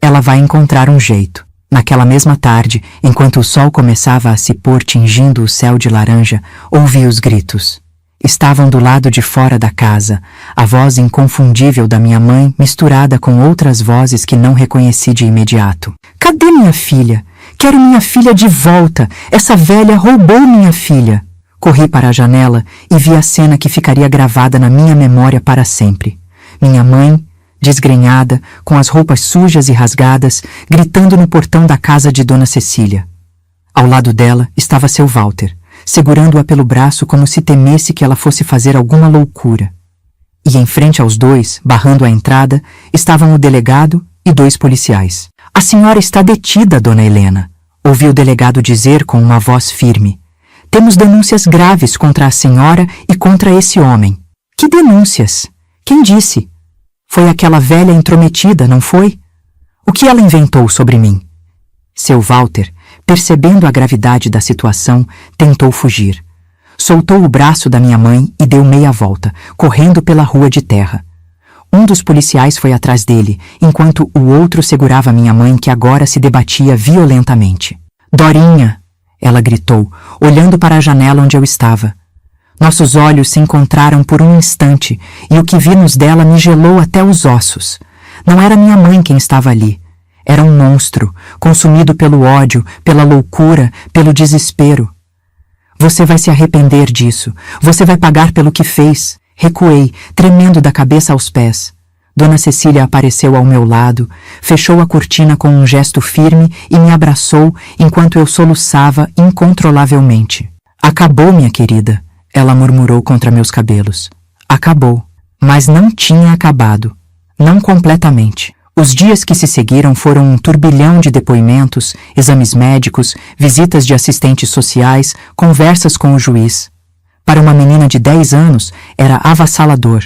Ela vai encontrar um jeito. Naquela mesma tarde, enquanto o sol começava a se pôr tingindo o céu de laranja, ouvi os gritos. Estavam do lado de fora da casa, a voz inconfundível da minha mãe misturada com outras vozes que não reconheci de imediato. Cadê minha filha? Quero minha filha de volta! Essa velha roubou minha filha! Corri para a janela e vi a cena que ficaria gravada na minha memória para sempre. Minha mãe, desgrenhada, com as roupas sujas e rasgadas, gritando no portão da casa de Dona Cecília. Ao lado dela estava seu Walter, segurando-a pelo braço como se temesse que ela fosse fazer alguma loucura. E em frente aos dois, barrando a entrada, estavam o delegado e 2 policiais. A senhora está detida, Dona Helena, ouvi o delegado dizer com uma voz firme. Temos denúncias graves contra a senhora e contra esse homem. Que denúncias? Quem disse? Foi aquela velha intrometida, não foi? O que ela inventou sobre mim? Seu Walter, percebendo a gravidade da situação, tentou fugir. Soltou o braço da minha mãe e deu meia volta, correndo pela rua de terra. Um dos policiais foi atrás dele, enquanto o outro segurava minha mãe, que agora se debatia violentamente. Dorinha! Ela gritou, olhando para a janela onde eu estava. Nossos olhos se encontraram por um instante e o que vimos dela me gelou até os ossos. Não era minha mãe quem estava ali. Era um monstro, consumido pelo ódio, pela loucura, pelo desespero. Você vai se arrepender disso. Você vai pagar pelo que fez. Recuei, tremendo da cabeça aos pés. Dona Cecília apareceu ao meu lado, fechou a cortina com um gesto firme e me abraçou enquanto eu soluçava incontrolavelmente. Acabou, minha querida, ela murmurou contra meus cabelos. Acabou. Mas não tinha acabado. Não completamente. Os dias que se seguiram foram um turbilhão de depoimentos, exames médicos, visitas de assistentes sociais, conversas com o juiz. Para uma menina de 10 anos, era avassalador.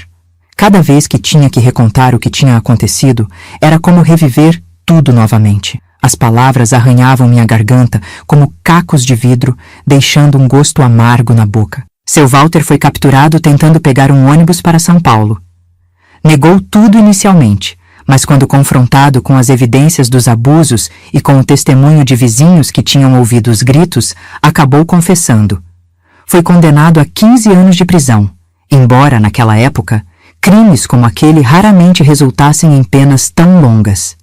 Cada vez que tinha que recontar o que tinha acontecido, era como reviver tudo novamente. As palavras arranhavam minha garganta como cacos de vidro, deixando um gosto amargo na boca. Seu Walter foi capturado tentando pegar um ônibus para São Paulo. Negou tudo inicialmente, mas quando confrontado com as evidências dos abusos e com o testemunho de vizinhos que tinham ouvido os gritos, acabou confessando. Foi condenado a 15 anos de prisão, embora, naquela época, crimes como aquele raramente resultassem em penas tão longas.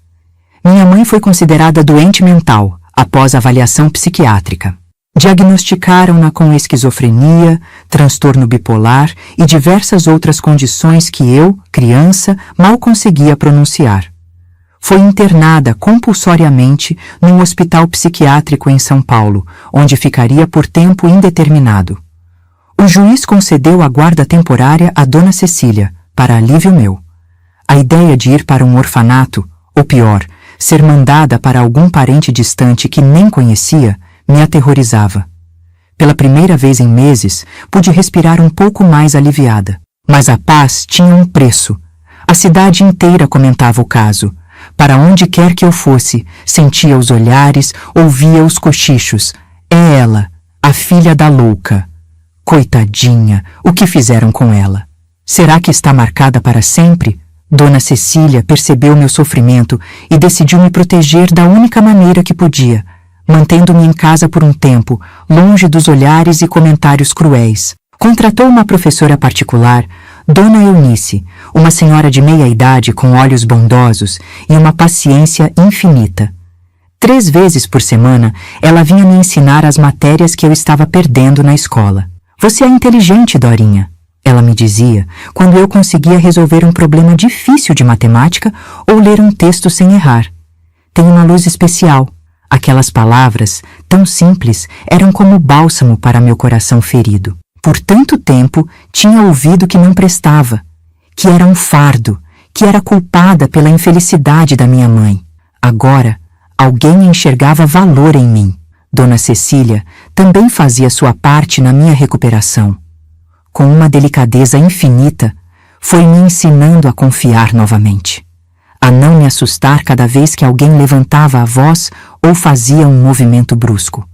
Minha mãe foi considerada doente mental após avaliação psiquiátrica. Diagnosticaram-na com esquizofrenia, transtorno bipolar e diversas outras condições que eu, criança, mal conseguia pronunciar. Foi internada compulsoriamente num hospital psiquiátrico em São Paulo, onde ficaria por tempo indeterminado. O juiz concedeu a guarda temporária a Dona Cecília, para alívio meu. A ideia de ir para um orfanato, ou pior, ser mandada para algum parente distante que nem conhecia, me aterrorizava. Pela primeira vez em meses, pude respirar um pouco mais aliviada. Mas a paz tinha um preço. A cidade inteira comentava o caso. Para onde quer que eu fosse, sentia os olhares, ouvia os cochichos. É ela, a filha da louca. Coitadinha, o que fizeram com ela? Será que está marcada para sempre? Dona Cecília percebeu meu sofrimento e decidiu me proteger da única maneira que podia, mantendo-me em casa por um tempo, longe dos olhares e comentários cruéis. Contratou uma professora particular, Dona Eunice, uma senhora de meia idade com olhos bondosos e uma paciência infinita. 3 vezes por semana, ela vinha me ensinar as matérias que eu estava perdendo na escola. Você é inteligente, Dorinha, ela me dizia, quando eu conseguia resolver um problema difícil de matemática ou ler um texto sem errar. Tem uma luz especial. Aquelas palavras, tão simples, eram como bálsamo para meu coração ferido. Por tanto tempo, tinha ouvido que não prestava, que era um fardo, que era culpada pela infelicidade da minha mãe. Agora, alguém enxergava valor em mim. Dona Cecília também fazia sua parte na minha recuperação. Com uma delicadeza infinita, foi me ensinando a confiar novamente, a não me assustar cada vez que alguém levantava a voz ou fazia um movimento brusco,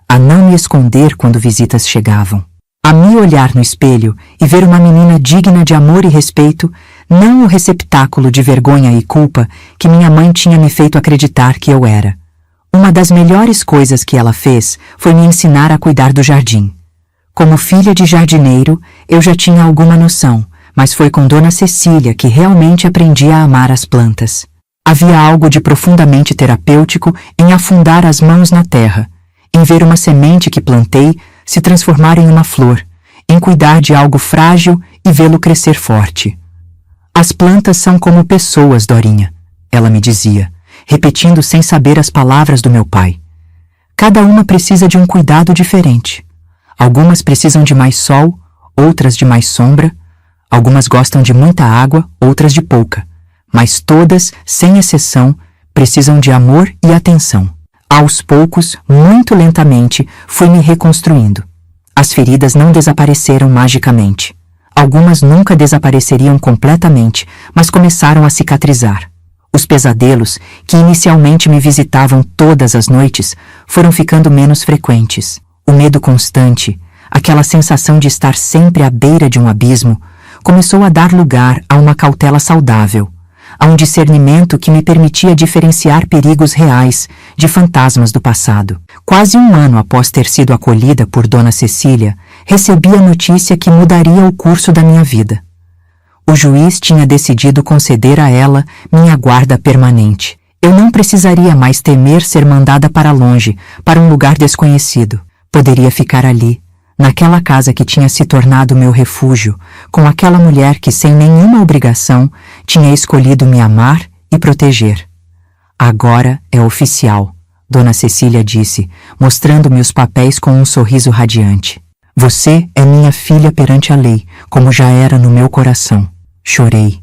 a não me esconder quando visitas chegavam, a me olhar no espelho e ver uma menina digna de amor e respeito, não o receptáculo de vergonha e culpa que minha mãe tinha me feito acreditar que eu era. Uma das melhores coisas que ela fez foi me ensinar a cuidar do jardim. Como filha de jardineiro, eu já tinha alguma noção, mas foi com Dona Cecília que realmente aprendi a amar as plantas. Havia algo de profundamente terapêutico em afundar as mãos na terra, em ver uma semente que plantei se transformar em uma flor, em cuidar de algo frágil e vê-lo crescer forte. As plantas são como pessoas, Dorinha, ela me dizia, repetindo sem saber as palavras do meu pai. Cada uma precisa de um cuidado diferente. Algumas precisam de mais sol, outras de mais sombra. Algumas gostam de muita água, outras de pouca. Mas todas, sem exceção, precisam de amor e atenção. Aos poucos, muito lentamente, fui me reconstruindo. As feridas não desapareceram magicamente. Algumas nunca desapareceriam completamente, mas começaram a cicatrizar. Os pesadelos, que inicialmente me visitavam todas as noites, foram ficando menos frequentes. O medo constante, aquela sensação de estar sempre à beira de um abismo, começou a dar lugar a uma cautela saudável, a um discernimento que me permitia diferenciar perigos reais de fantasmas do passado. Quase 1 ano após ter sido acolhida por Dona Cecília, recebi a notícia que mudaria o curso da minha vida. O juiz tinha decidido conceder a ela minha guarda permanente. Eu não precisaria mais temer ser mandada para longe, para um lugar desconhecido. Poderia ficar ali, naquela casa que tinha se tornado meu refúgio, com aquela mulher que, sem nenhuma obrigação, tinha escolhido me amar e proteger. Agora é oficial, Dona Cecília disse, mostrando-me os papéis com um sorriso radiante. Você é minha filha perante a lei, como já era no meu coração. Chorei.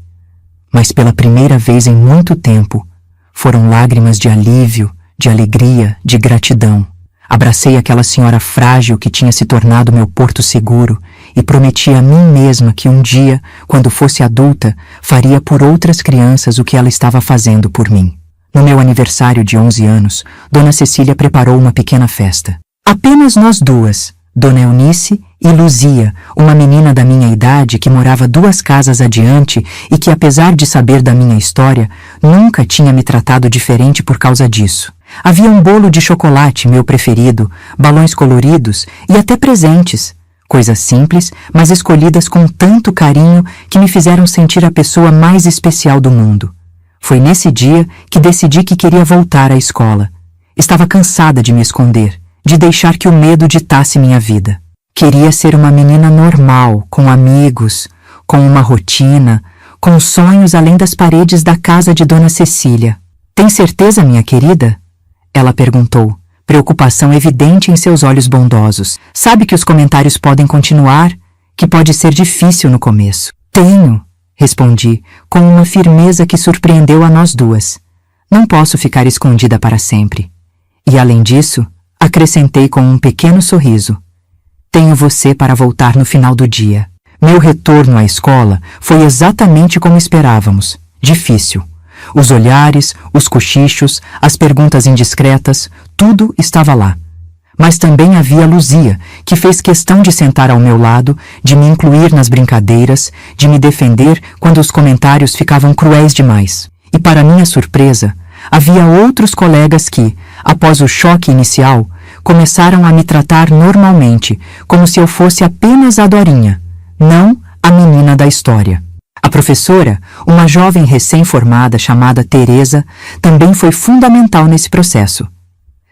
mas pela primeira vez em muito tempo, foram lágrimas de alívio, de alegria, de gratidão. Abracei aquela senhora frágil que tinha se tornado meu porto seguro e prometi a mim mesma que um dia, quando fosse adulta, faria por outras crianças o que ela estava fazendo por mim. No meu aniversário de 11 anos, Dona Cecília preparou uma pequena festa. Apenas nós duas, Dona Eunice e Luzia, uma menina da minha idade que morava 2 casas adiante e que, apesar de saber da minha história, nunca tinha me tratado diferente por causa disso. Havia um bolo de chocolate, meu preferido, balões coloridos e até presentes. Coisas simples, mas escolhidas com tanto carinho que me fizeram sentir a pessoa mais especial do mundo. Foi nesse dia que decidi que queria voltar à escola. Estava cansada de me esconder, de deixar que o medo ditasse minha vida. Queria ser uma menina normal, com amigos, com uma rotina, com sonhos além das paredes da casa de Dona Cecília. Tem certeza, minha querida? Ela perguntou, preocupação evidente em seus olhos bondosos. Sabe que os comentários podem continuar, que pode ser difícil no começo. Tenho, respondi, com uma firmeza que surpreendeu a nós duas. Não posso ficar escondida para sempre. E além disso, acrescentei com um pequeno sorriso. Tenho você para voltar no final do dia. Meu retorno à escola foi exatamente como esperávamos. Difícil. Os olhares, os cochichos, as perguntas indiscretas, tudo estava lá. Mas também havia Luzia, que fez questão de sentar ao meu lado, de me incluir nas brincadeiras, de me defender quando os comentários ficavam cruéis demais. E para minha surpresa, havia outros colegas que, após o choque inicial, começaram a me tratar normalmente, como se eu fosse apenas a Dorinha, não a menina da história. A professora, uma jovem recém-formada chamada Teresa, também foi fundamental nesse processo.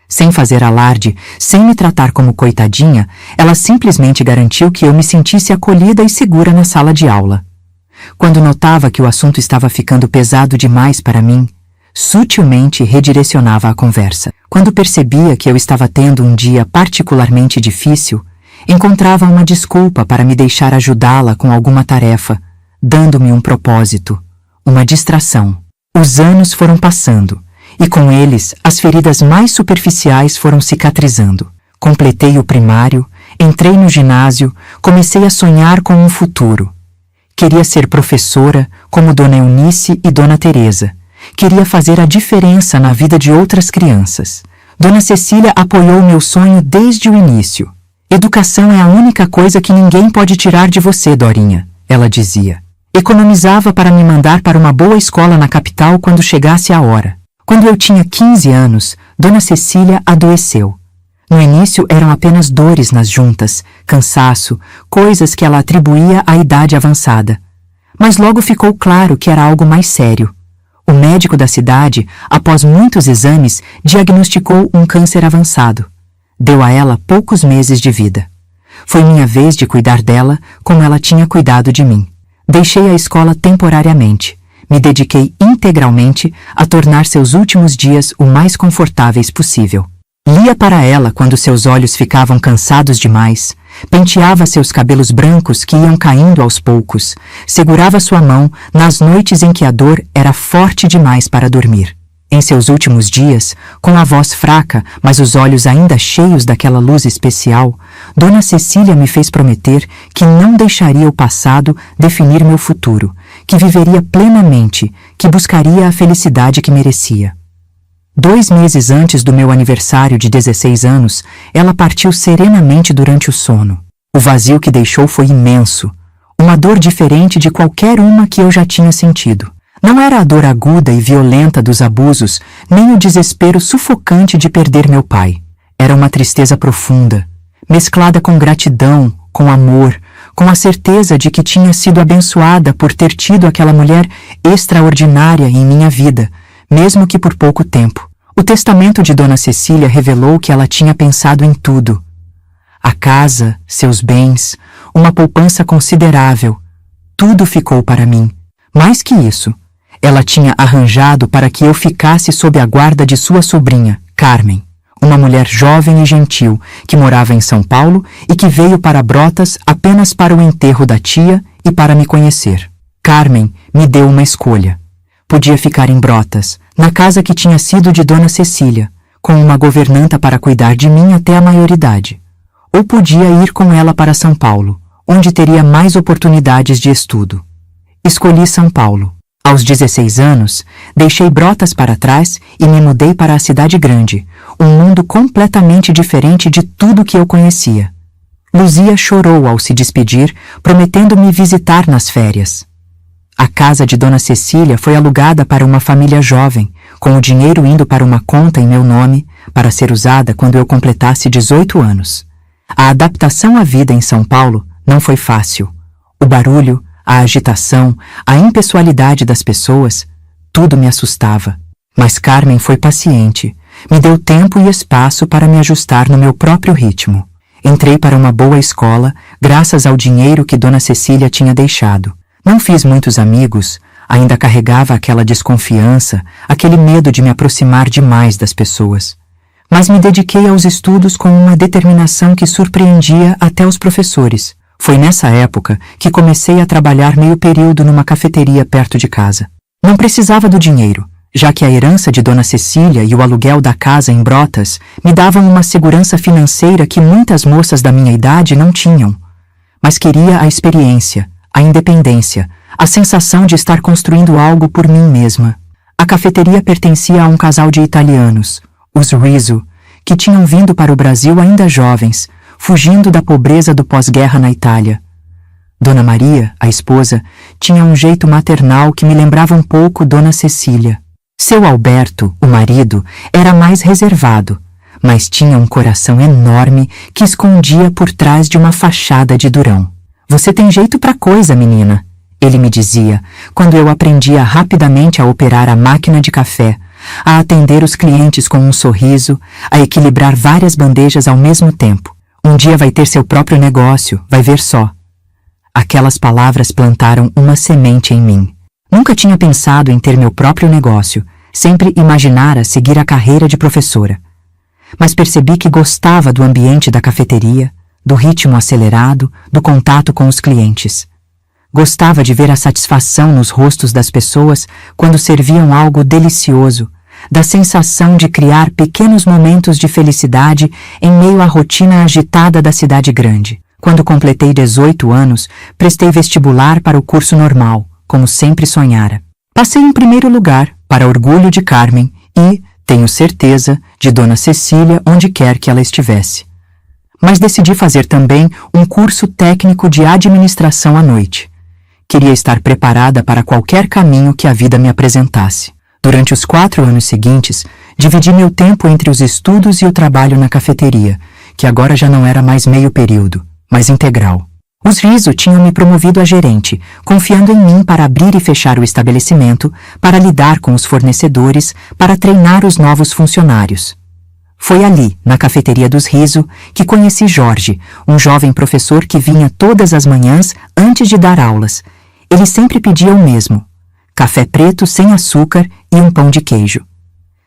Sem fazer alarde, sem me tratar como coitadinha, ela simplesmente garantiu que eu me sentisse acolhida e segura na sala de aula. Quando notava que o assunto estava ficando pesado demais para mim, sutilmente redirecionava a conversa. Quando percebia que eu estava tendo um dia particularmente difícil, encontrava uma desculpa para me deixar ajudá-la com alguma tarefa, dando-me um propósito, uma distração. Os anos foram passando, e com eles as feridas mais superficiais foram cicatrizando. Completei o primário, entrei no ginásio, comecei a sonhar com um futuro. Queria ser professora, como Dona Eunice e Dona Teresa. Queria fazer a diferença na vida de outras crianças. Dona Cecília apoiou meu sonho desde o início. Educação é a única coisa que ninguém pode tirar de você, Dorinha, ela dizia. Economizava para me mandar para uma boa escola na capital quando chegasse a hora. Quando eu tinha 15 anos, Dona Cecília adoeceu. No início eram apenas dores nas juntas, cansaço, coisas que ela atribuía à idade avançada. Mas logo ficou claro que era algo mais sério. O médico da cidade, após muitos exames, diagnosticou um câncer avançado. Deu a ela poucos meses de vida. Foi minha vez de cuidar dela, como ela tinha cuidado de mim. Deixei a escola temporariamente. Me dediquei integralmente a tornar seus últimos dias o mais confortáveis possível. Lia para ela quando seus olhos ficavam cansados demais, penteava seus cabelos brancos que iam caindo aos poucos, segurava sua mão nas noites em que a dor era forte demais para dormir. Em seus últimos dias, com a voz fraca, mas os olhos ainda cheios daquela luz especial, Dona Cecília me fez prometer que não deixaria o passado definir meu futuro, que viveria plenamente, que buscaria a felicidade que merecia. 2 meses antes do meu aniversário de 16 anos, ela partiu serenamente durante o sono. O vazio que deixou foi imenso, uma dor diferente de qualquer uma que eu já tinha sentido. Não era a dor aguda e violenta dos abusos, nem o desespero sufocante de perder meu pai. Era uma tristeza profunda, mesclada com gratidão, com amor, com a certeza de que tinha sido abençoada por ter tido aquela mulher extraordinária em minha vida, mesmo que por pouco tempo. O testamento de Dona Cecília revelou que ela tinha pensado em tudo. A casa, seus bens, uma poupança considerável. Tudo ficou para mim. Mais que isso, ela tinha arranjado para que eu ficasse sob a guarda de sua sobrinha, Carmen, uma mulher jovem e gentil que morava em São Paulo e que veio para Brotas apenas para o enterro da tia e para me conhecer. Carmen me deu uma escolha. Podia ficar em Brotas, na casa que tinha sido de Dona Cecília, com uma governanta para cuidar de mim até a maioridade. Ou podia ir com ela para São Paulo, onde teria mais oportunidades de estudo. Escolhi São Paulo. Aos 16 anos, deixei Brotas para trás e me mudei para a cidade grande, um mundo completamente diferente de tudo que eu conhecia. Luzia chorou ao se despedir, prometendo-me visitar nas férias. A casa de Dona Cecília foi alugada para uma família jovem, com o dinheiro indo para uma conta em meu nome, para ser usada quando eu completasse 18 anos. A adaptação à vida em São Paulo não foi fácil. O barulho, a agitação, a impessoalidade das pessoas, tudo me assustava. Mas Carmen foi paciente, me deu tempo e espaço para me ajustar no meu próprio ritmo. Entrei para uma boa escola, graças ao dinheiro que Dona Cecília tinha deixado. Não fiz muitos amigos, ainda carregava aquela desconfiança, aquele medo de me aproximar demais das pessoas. Mas me dediquei aos estudos com uma determinação que surpreendia até os professores. Foi nessa época que comecei a trabalhar meio período numa cafeteria perto de casa. Não precisava do dinheiro, já que a herança de Dona Cecília e o aluguel da casa em Brotas me davam uma segurança financeira que muitas moças da minha idade não tinham. Mas queria a experiência, a independência, a sensação de estar construindo algo por mim mesma. A cafeteria pertencia a um casal de italianos, os Rizzo, que tinham vindo para o Brasil ainda jovens, fugindo da pobreza do pós-guerra na Itália. Dona Maria, a esposa, tinha um jeito maternal que me lembrava um pouco Dona Cecília. Seu Alberto, o marido, era mais reservado, mas tinha um coração enorme que escondia por trás de uma fachada de durão. Você tem jeito pra coisa, menina, ele me dizia, quando eu aprendia rapidamente a operar a máquina de café, a atender os clientes com um sorriso, a equilibrar várias bandejas ao mesmo tempo. Um dia vai ter seu próprio negócio, vai ver só. Aquelas palavras plantaram uma semente em mim. Nunca tinha pensado em ter meu próprio negócio, sempre imaginara seguir a carreira de professora. Mas percebi que gostava do ambiente da cafeteria, do ritmo acelerado, do contato com os clientes. Gostava de ver a satisfação nos rostos das pessoas quando serviam algo delicioso, da sensação de criar pequenos momentos de felicidade em meio à rotina agitada da cidade grande. Quando completei 18 anos, prestei vestibular para o curso normal, como sempre sonhara. Passei em primeiro lugar, para orgulho de Carmen e, tenho certeza, de Dona Cecília onde quer que ela estivesse. Mas decidi fazer também um curso técnico de administração à noite. Queria estar preparada para qualquer caminho que a vida me apresentasse. Durante os 4 anos seguintes, dividi meu tempo entre os estudos e o trabalho na cafeteria, que agora já não era mais meio período, mas integral. Os Rizzo tinham me promovido a gerente, confiando em mim para abrir e fechar o estabelecimento, para lidar com os fornecedores, para treinar os novos funcionários. Foi ali, na cafeteria dos Rizzo, que conheci Jorge, um jovem professor que vinha todas as manhãs antes de dar aulas. Ele sempre pedia o mesmo: café preto sem açúcar e um pão de queijo.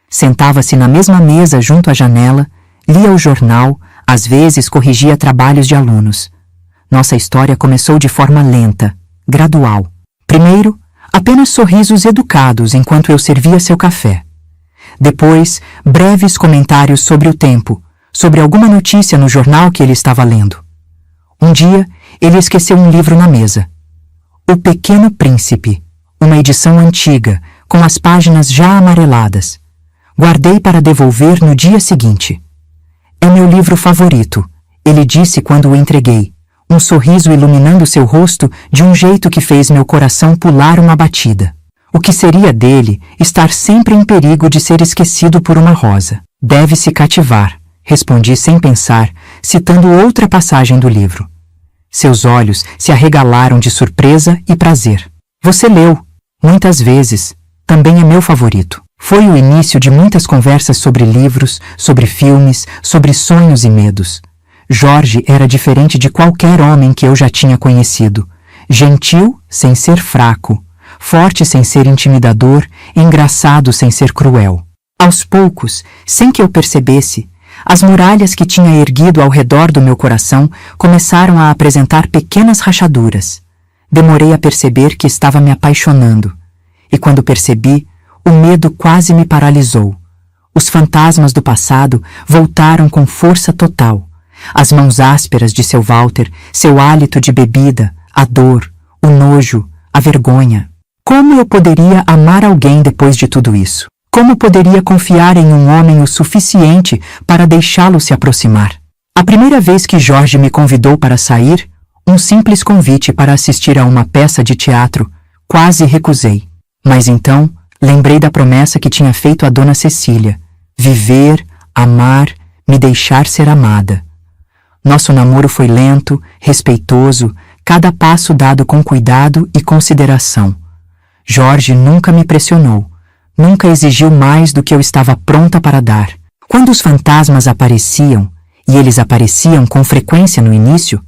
Sentava-se na mesma mesa junto à janela, lia o jornal, às vezes corrigia trabalhos de alunos. Nossa história começou de forma lenta, gradual. Primeiro, apenas sorrisos educados enquanto eu servia seu café. Depois, breves comentários sobre o tempo, sobre alguma notícia no jornal que ele estava lendo. Um dia, ele esqueceu um livro na mesa. O Pequeno Príncipe, uma edição antiga, com as páginas já amareladas. Guardei para devolver no dia seguinte. É meu livro favorito, ele disse quando o entreguei, um sorriso iluminando seu rosto de um jeito que fez meu coração pular uma batida. O que seria dele estar sempre em perigo de ser esquecido por uma rosa? Deve-se cativar, respondi sem pensar, citando outra passagem do livro. Seus olhos se arregalaram de surpresa e prazer. Você leu, muitas vezes, também é meu favorito. Foi o início de muitas conversas sobre livros, sobre filmes, sobre sonhos e medos. Jorge era diferente de qualquer homem que eu já tinha conhecido. Gentil sem ser fraco, forte sem ser intimidador, engraçado sem ser cruel. Aos poucos, sem que eu percebesse, as muralhas que tinha erguido ao redor do meu coração começaram a apresentar pequenas rachaduras. Demorei a perceber que estava me apaixonando. E quando percebi, o medo quase me paralisou. Os fantasmas do passado voltaram com força total. As mãos ásperas de seu Walter, seu hálito de bebida, a dor, o nojo, a vergonha. Como eu poderia amar alguém depois de tudo isso? Como poderia confiar em um homem o suficiente para deixá-lo se aproximar? A primeira vez que Jorge me convidou para sair, um simples convite para assistir a uma peça de teatro, quase recusei. Mas então, lembrei da promessa que tinha feito a Dona Cecília: viver, amar, me deixar ser amada. Nosso namoro foi lento, respeitoso, cada passo dado com cuidado e consideração. Jorge nunca me pressionou, nunca exigiu mais do que eu estava pronta para dar. Quando os fantasmas apareciam, e eles apareciam com frequência no início,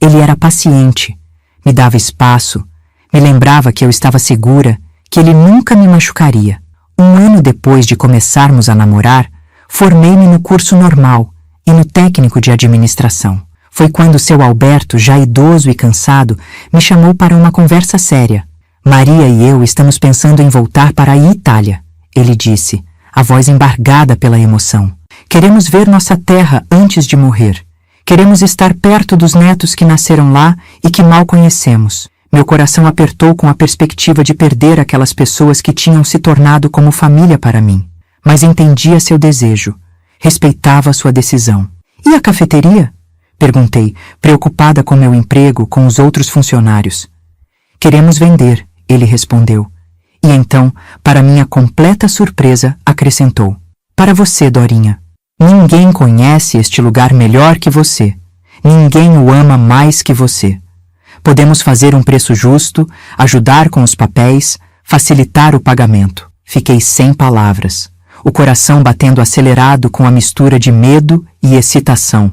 ele era paciente, me dava espaço, me lembrava que eu estava segura, que ele nunca me machucaria. Um ano depois de começarmos a namorar, formei-me no curso normal e no técnico de administração. Foi quando seu Alberto, já idoso e cansado, me chamou para uma conversa séria. Maria e eu estamos pensando em voltar para a Itália, ele disse, a voz embargada pela emoção. Queremos ver nossa terra antes de morrer. Queremos estar perto dos netos que nasceram lá e que mal conhecemos. Meu coração apertou com a perspectiva de perder aquelas pessoas que tinham se tornado como família para mim. Mas entendia seu desejo. Respeitava sua decisão. E a cafeteria? Perguntei, preocupada com meu emprego, com os outros funcionários. Queremos vender, ele respondeu. E então, para minha completa surpresa, acrescentou. Para você, Dorinha. Ninguém conhece este lugar melhor que você. Ninguém o ama mais que você. Podemos fazer um preço justo, ajudar com os papéis, facilitar o pagamento. Fiquei sem palavras, o coração batendo acelerado com a mistura de medo e excitação.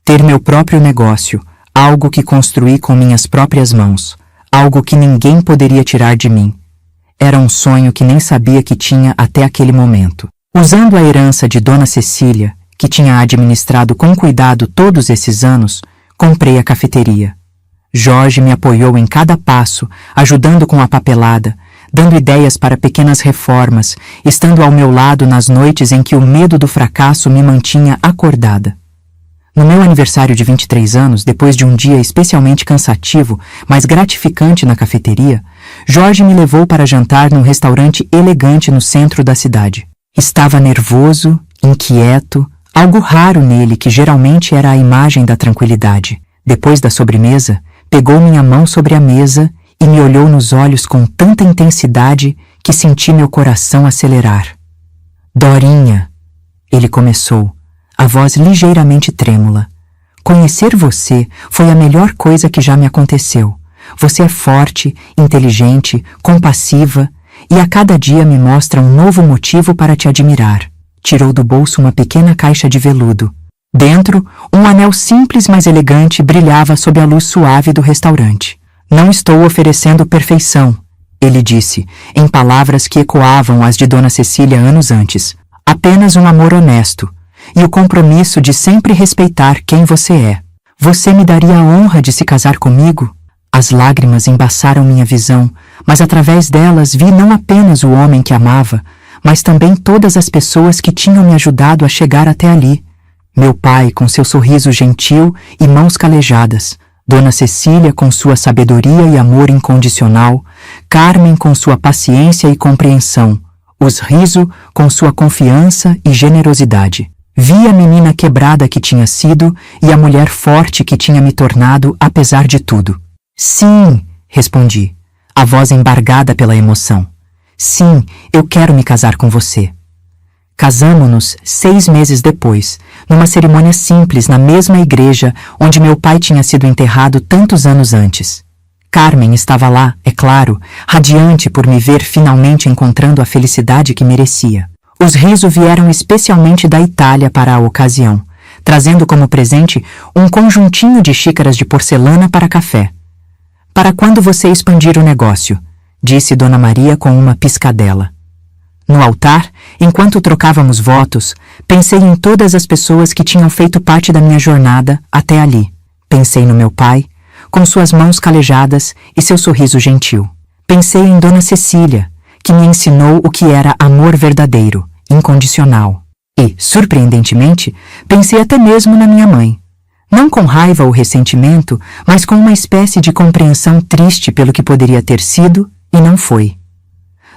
Ter meu próprio negócio, algo que construí com minhas próprias mãos, algo que ninguém poderia tirar de mim. Era um sonho que nem sabia que tinha até aquele momento. Usando a herança de Dona Cecília, que tinha administrado com cuidado todos esses anos, comprei a cafeteria. Jorge me apoiou em cada passo, ajudando com a papelada, dando ideias para pequenas reformas, estando ao meu lado nas noites em que o medo do fracasso me mantinha acordada. No meu aniversário de 23 anos, depois de um dia especialmente cansativo, mas gratificante na cafeteria, Jorge me levou para jantar num restaurante elegante no centro da cidade. Estava nervoso, inquieto, algo raro nele que geralmente era a imagem da tranquilidade. Depois da sobremesa, pegou minha mão sobre a mesa e me olhou nos olhos com tanta intensidade que senti meu coração acelerar. Dorinha, ele começou, a voz ligeiramente trêmula. Conhecer você foi a melhor coisa que já me aconteceu. Você é forte, inteligente, compassiva, e a cada dia me mostra um novo motivo para te admirar. Tirou do bolso uma pequena caixa de veludo. Dentro, um anel simples mas elegante brilhava sob a luz suave do restaurante. Não estou oferecendo perfeição, ele disse, em palavras que ecoavam as de Dona Cecília anos antes. Apenas um amor honesto, e o compromisso de sempre respeitar quem você é. Você me daria a honra de se casar comigo? As lágrimas embaçaram minha visão, mas através delas vi não apenas o homem que amava, mas também todas as pessoas que tinham me ajudado a chegar até ali. Meu pai, com seu sorriso gentil e mãos calejadas, Dona Cecília com sua sabedoria e amor incondicional, Carmen com sua paciência e compreensão, os Riso com sua confiança e generosidade. Vi a menina quebrada que tinha sido e a mulher forte que tinha me tornado apesar de tudo. Sim, respondi, a voz embargada pela emoção. Sim, eu quero me casar com você. Casamo-nos 6 meses depois, numa cerimônia simples na mesma igreja onde meu pai tinha sido enterrado tantos anos antes. Carmen estava lá, é claro, radiante por me ver finalmente encontrando a felicidade que merecia. Os Riso vieram especialmente da Itália para a ocasião, trazendo como presente um conjuntinho de xícaras de porcelana para café. Para quando você expandir o negócio? Disse Dona Maria com uma piscadela. No altar, enquanto trocávamos votos, pensei em todas as pessoas que tinham feito parte da minha jornada até ali. Pensei no meu pai, com suas mãos calejadas e seu sorriso gentil. Pensei em Dona Cecília, que me ensinou o que era amor verdadeiro, incondicional. E, surpreendentemente, pensei até mesmo na minha mãe. Não com raiva ou ressentimento, mas com uma espécie de compreensão triste pelo que poderia ter sido e não foi.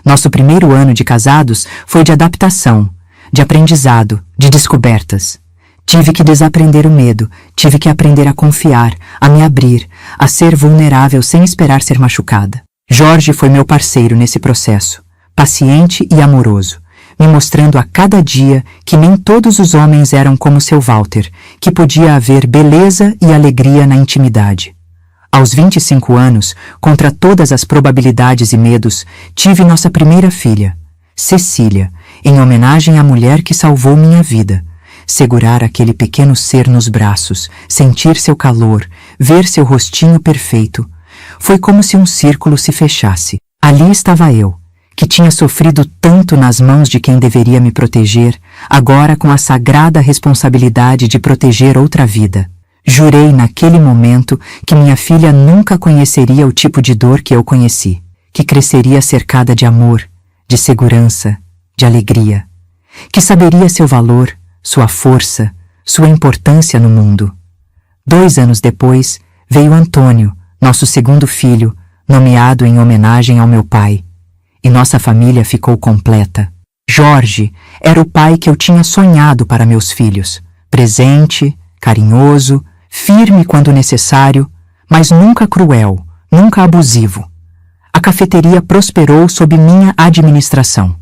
Nosso primeiro ano de casados foi de adaptação, de aprendizado, de descobertas. Tive que desaprender o medo, tive que aprender a confiar, a me abrir, a ser vulnerável sem esperar ser machucada. Jorge foi meu parceiro nesse processo, paciente e amoroso, me mostrando a cada dia que nem todos os homens eram como seu Walter, que podia haver beleza e alegria na intimidade. Aos 25 anos, contra todas as probabilidades e medos, tive nossa primeira filha, Cecília, em homenagem à mulher que salvou minha vida. Segurar aquele pequeno ser nos braços, sentir seu calor, ver seu rostinho perfeito. Foi como se um círculo se fechasse. Ali estava eu, que tinha sofrido tanto nas mãos de quem deveria me proteger, agora com a sagrada responsabilidade de proteger outra vida. Jurei naquele momento que minha filha nunca conheceria o tipo de dor que eu conheci, que cresceria cercada de amor, de segurança, de alegria, que saberia seu valor, sua força, sua importância no mundo. 2 anos depois, veio Antônio, nosso segundo filho, nomeado em homenagem ao meu pai, e nossa família ficou completa. Jorge era o pai que eu tinha sonhado para meus filhos, presente, carinhoso, firme quando necessário, mas nunca cruel, nunca abusivo. A cafeteria prosperou sob minha administração.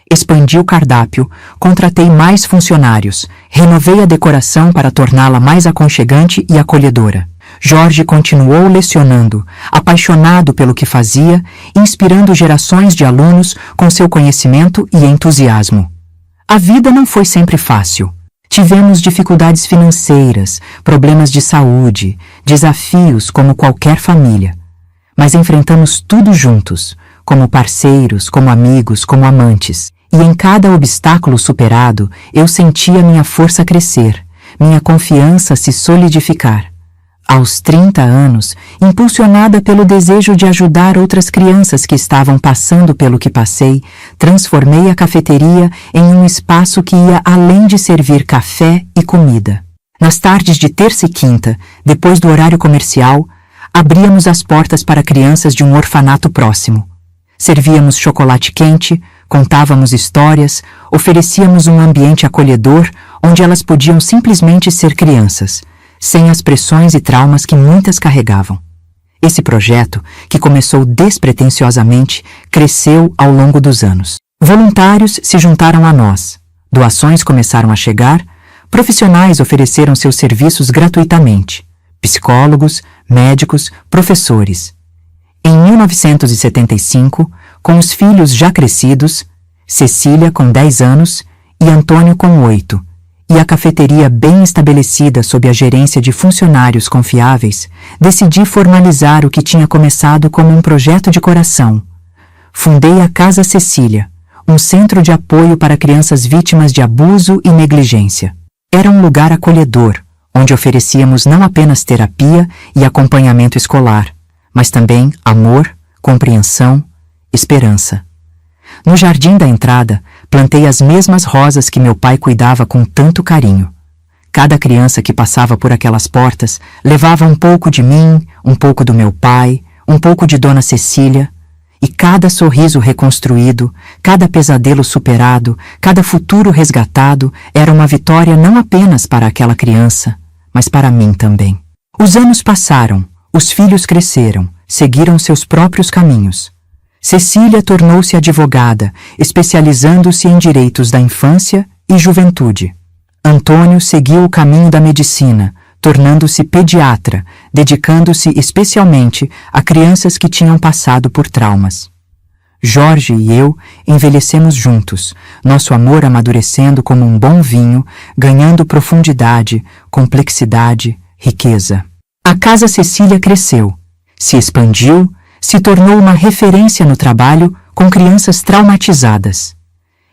Expandi o cardápio, contratei mais funcionários, renovei a decoração para torná-la mais aconchegante e acolhedora. Jorge continuou lecionando, apaixonado pelo que fazia, inspirando gerações de alunos com seu conhecimento e entusiasmo. A vida não foi sempre fácil. Tivemos dificuldades financeiras, problemas de saúde, desafios como qualquer família. Mas enfrentamos tudo juntos, como parceiros, como amigos, como amantes. E em cada obstáculo superado, eu sentia minha força crescer, minha confiança se solidificar. Aos 30 anos, impulsionada pelo desejo de ajudar outras crianças que estavam passando pelo que passei, transformei a cafeteria em um espaço que ia além de servir café e comida. Nas tardes de terça e quinta, depois do horário comercial, abríamos as portas para crianças de um orfanato próximo. Servíamos chocolate quente, contávamos histórias, oferecíamos um ambiente acolhedor onde elas podiam simplesmente ser crianças, sem as pressões e traumas que muitas carregavam. Esse projeto, que começou despretensiosamente, cresceu ao longo dos anos. Voluntários se juntaram a nós, doações começaram a chegar, profissionais ofereceram seus serviços gratuitamente, psicólogos, médicos, professores. Em 1975, com os filhos já crescidos, Cecília com 10 anos e Antônio com 8, e a cafeteria bem estabelecida sob a gerência de funcionários confiáveis, decidi formalizar o que tinha começado como um projeto de coração. Fundei a Casa Cecília, um centro de apoio para crianças vítimas de abuso e negligência. Era um lugar acolhedor, onde oferecíamos não apenas terapia e acompanhamento escolar, mas também amor, compreensão, esperança. No jardim da entrada, plantei as mesmas rosas que meu pai cuidava com tanto carinho. Cada criança que passava por aquelas portas levava um pouco de mim, um pouco do meu pai, um pouco de Dona Cecília, e cada sorriso reconstruído, cada pesadelo superado, cada futuro resgatado era uma vitória não apenas para aquela criança, mas para mim também. Os anos passaram, os filhos cresceram, seguiram seus próprios caminhos. Cecília tornou-se advogada, especializando-se em direitos da infância e juventude. Antônio seguiu o caminho da medicina, tornando-se pediatra, dedicando-se especialmente a crianças que tinham passado por traumas. Jorge e eu envelhecemos juntos, nosso amor amadurecendo como um bom vinho, ganhando profundidade, complexidade, riqueza. A Casa Cecília cresceu, se expandiu, se tornou uma referência no trabalho com crianças traumatizadas.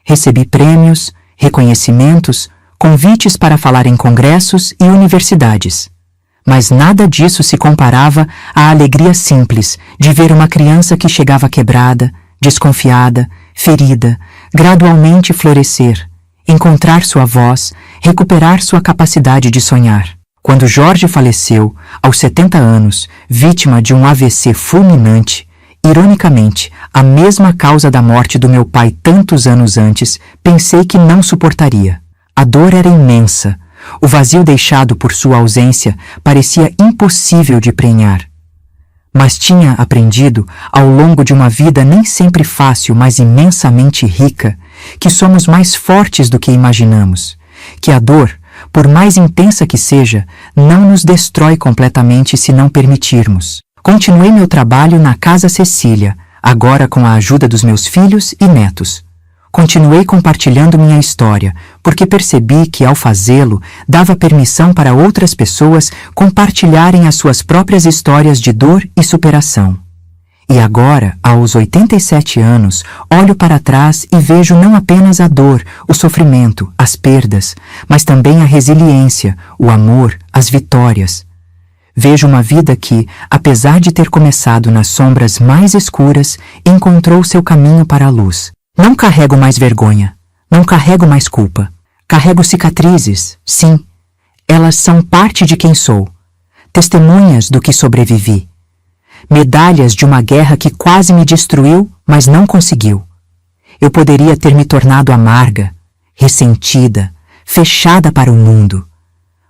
Recebi prêmios, reconhecimentos, convites para falar em congressos e universidades. Mas nada disso se comparava à alegria simples de ver uma criança que chegava quebrada, desconfiada, ferida, gradualmente florescer, encontrar sua voz, recuperar sua capacidade de sonhar. Quando Jorge faleceu, aos 70 anos, vítima de um AVC fulminante, ironicamente, a mesma causa da morte do meu pai tantos anos antes, pensei que não suportaria. A dor era imensa. O vazio deixado por sua ausência parecia impossível de prenhar. Mas tinha aprendido, ao longo de uma vida nem sempre fácil, mas imensamente rica, que somos mais fortes do que imaginamos, que a dor, por mais intensa que seja, não nos destrói completamente se não permitirmos. Continuei meu trabalho na Casa Cecília, agora com a ajuda dos meus filhos e netos. Continuei compartilhando minha história, porque percebi que, ao fazê-lo, dava permissão para outras pessoas compartilharem as suas próprias histórias de dor e superação. E agora, aos 87 anos, olho para trás e vejo não apenas a dor, o sofrimento, as perdas, mas também a resiliência, o amor, as vitórias. Vejo uma vida que, apesar de ter começado nas sombras mais escuras, encontrou seu caminho para a luz. Não carrego mais vergonha, não carrego mais culpa. Carrego cicatrizes, sim. Elas são parte de quem sou, testemunhas do que sobrevivi. Medalhas de uma guerra que quase me destruiu, mas não conseguiu. Eu poderia ter me tornado amarga, ressentida, fechada para o mundo.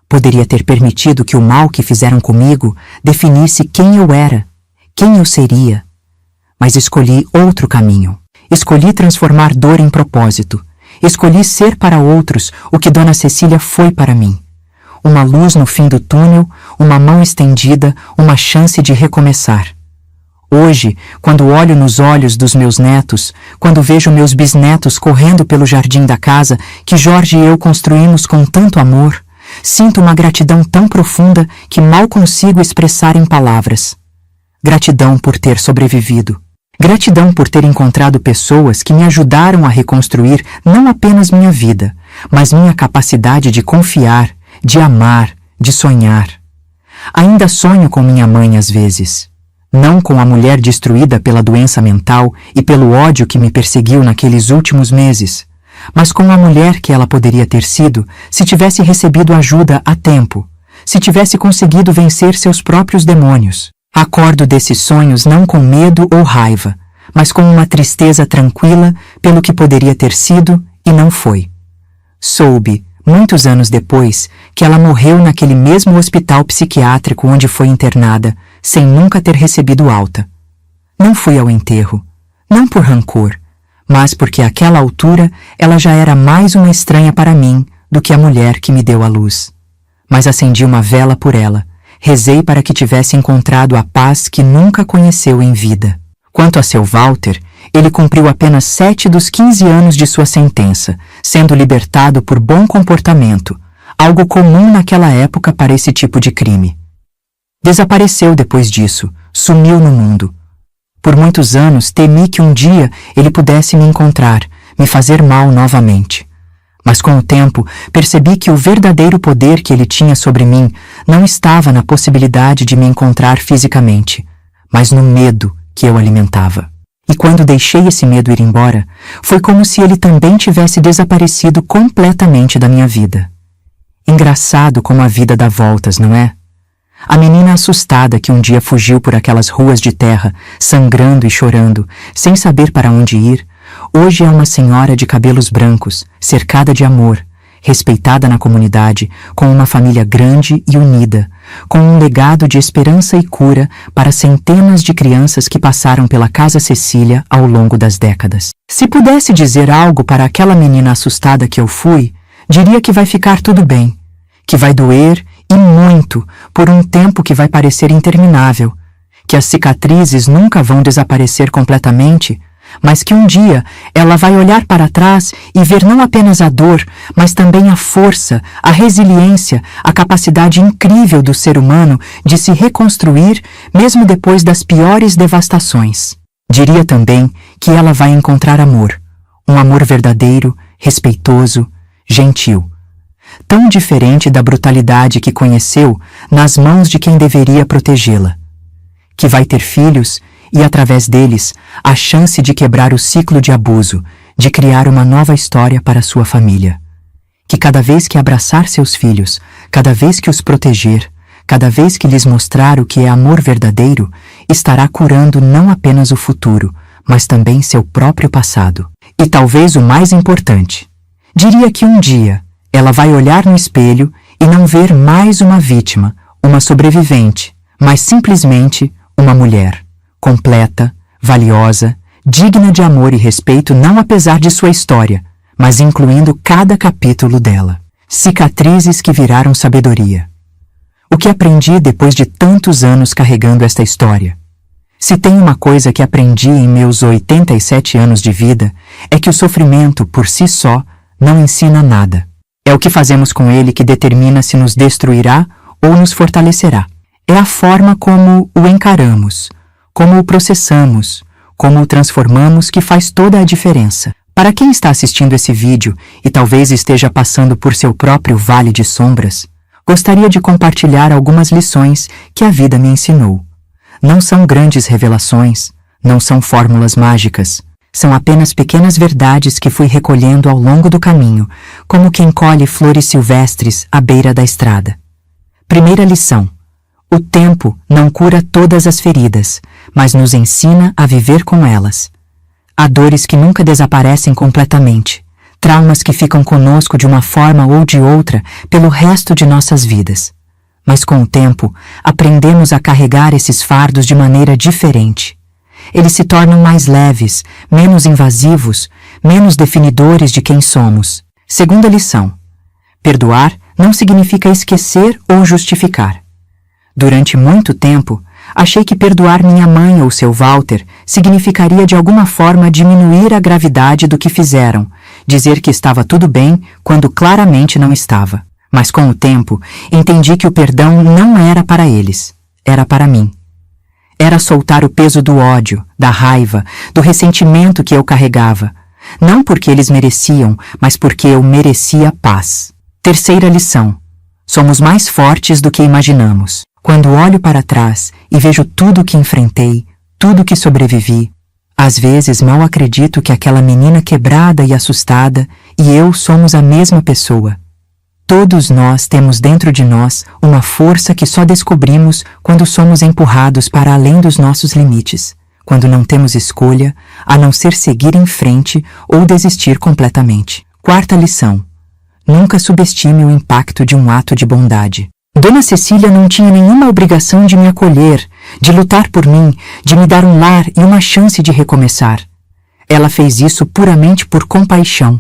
Poderia ter permitido que o mal que fizeram comigo definisse quem eu era, quem eu seria. Mas escolhi outro caminho. Escolhi transformar dor em propósito. Escolhi ser para outros o que Dona Cecília foi para mim. Uma luz no fim do túnel, uma mão estendida, uma chance de recomeçar. Hoje, quando olho nos olhos dos meus netos, quando vejo meus bisnetos correndo pelo jardim da casa que Jorge e eu construímos com tanto amor, sinto uma gratidão tão profunda que mal consigo expressar em palavras. Gratidão por ter sobrevivido. Gratidão por ter encontrado pessoas que me ajudaram a reconstruir não apenas minha vida, mas minha capacidade de confiar, de amar, de sonhar. Ainda sonho com minha mãe às vezes. Não com a mulher destruída pela doença mental e pelo ódio que me perseguiu naqueles últimos meses, mas com a mulher que ela poderia ter sido se tivesse recebido ajuda a tempo, se tivesse conseguido vencer seus próprios demônios. Acordo desses sonhos não com medo ou raiva, mas com uma tristeza tranquila pelo que poderia ter sido e não foi. Soube, muitos anos depois, que ela morreu naquele mesmo hospital psiquiátrico onde foi internada, sem nunca ter recebido alta. Não fui ao enterro, não por rancor, mas porque àquela altura ela já era mais uma estranha para mim do que a mulher que me deu a luz. Mas acendi uma vela por ela. Rezei para que tivesse encontrado a paz que nunca conheceu em vida. Quanto a seu Walter, ele cumpriu apenas 7 dos 15 anos de sua sentença, sendo libertado por bom comportamento, algo comum naquela época para esse tipo de crime. Desapareceu depois disso, sumiu no mundo. Por muitos anos temi que um dia ele pudesse me encontrar, me fazer mal novamente. Mas com o tempo, percebi que o verdadeiro poder que ele tinha sobre mim não estava na possibilidade de me encontrar fisicamente, mas no medo que eu alimentava. E quando deixei esse medo ir embora, foi como se ele também tivesse desaparecido completamente da minha vida. Engraçado como a vida dá voltas, não é? A menina assustada que um dia fugiu por aquelas ruas de terra, sangrando e chorando, sem saber para onde ir, hoje é uma senhora de cabelos brancos, cercada de amor, respeitada na comunidade, com uma família grande e unida, com um legado de esperança e cura para centenas de crianças que passaram pela Casa Cecília ao longo das décadas. Se pudesse dizer algo para aquela menina assustada que eu fui, diria que vai ficar tudo bem, que vai doer e muito por um tempo que vai parecer interminável, que as cicatrizes nunca vão desaparecer completamente, mas que um dia ela vai olhar para trás e ver não apenas a dor, mas também a força, a resiliência, a capacidade incrível do ser humano de se reconstruir mesmo depois das piores devastações. Diria também que ela vai encontrar amor, um amor verdadeiro, respeitoso, gentil. tão diferente da brutalidade que conheceu nas mãos de quem deveria protegê-la. Que vai ter filhos e, através deles, a chance de quebrar o ciclo de abuso, de criar uma nova história para sua família. Que cada vez que abraçar seus filhos, cada vez que os proteger, cada vez que lhes mostrar o que é amor verdadeiro, estará curando não apenas o futuro, mas também seu próprio passado. E talvez o mais importante, diria que um dia ela vai olhar no espelho e não ver mais uma vítima, uma sobrevivente, mas simplesmente uma mulher, completa, valiosa, digna de amor e respeito não apesar de sua história, mas incluindo cada capítulo dela. Cicatrizes que viraram sabedoria. O que aprendi depois de tantos anos carregando esta história? Se tem uma coisa que aprendi em meus 87 anos de vida, é que o sofrimento, por si só, não ensina nada. É o que fazemos com ele que determina se nos destruirá ou nos fortalecerá. É a forma como o encaramos, como o processamos, como o transformamos que faz toda a diferença. Para quem está assistindo esse vídeo e talvez esteja passando por seu próprio vale de sombras, gostaria de compartilhar algumas lições que a vida me ensinou. Não são grandes revelações, não são fórmulas mágicas, são apenas pequenas verdades que fui recolhendo ao longo do caminho, como quem colhe flores silvestres à beira da estrada. Primeira lição: o tempo não cura todas as feridas, mas nos ensina a viver com elas. Há dores que nunca desaparecem completamente, traumas que ficam conosco de uma forma ou de outra pelo resto de nossas vidas. Mas com o tempo, aprendemos a carregar esses fardos de maneira diferente. Eles se tornam mais leves, menos invasivos, menos definidores de quem somos. Segunda lição: perdoar não significa esquecer ou justificar. Durante muito tempo, achei que perdoar minha mãe ou seu Walter significaria de alguma forma diminuir a gravidade do que fizeram, dizer que estava tudo bem quando claramente não estava. Mas com o tempo, entendi que o perdão não era para eles, era para mim. Era soltar o peso do ódio, da raiva, do ressentimento que eu carregava, não porque eles mereciam, mas porque eu merecia paz. Terceira lição: somos mais fortes do que imaginamos. Quando olho para trás e vejo tudo o que enfrentei, tudo o que sobrevivi, às vezes mal acredito que aquela menina quebrada e assustada e eu somos a mesma pessoa. Todos nós temos dentro de nós uma força que só descobrimos quando somos empurrados para além dos nossos limites, quando não temos escolha a não ser seguir em frente ou desistir completamente. Quarta lição: nunca subestime o impacto de um ato de bondade. Dona Cecília não tinha nenhuma obrigação de me acolher, de lutar por mim, de me dar um lar e uma chance de recomeçar. Ela fez isso puramente por compaixão,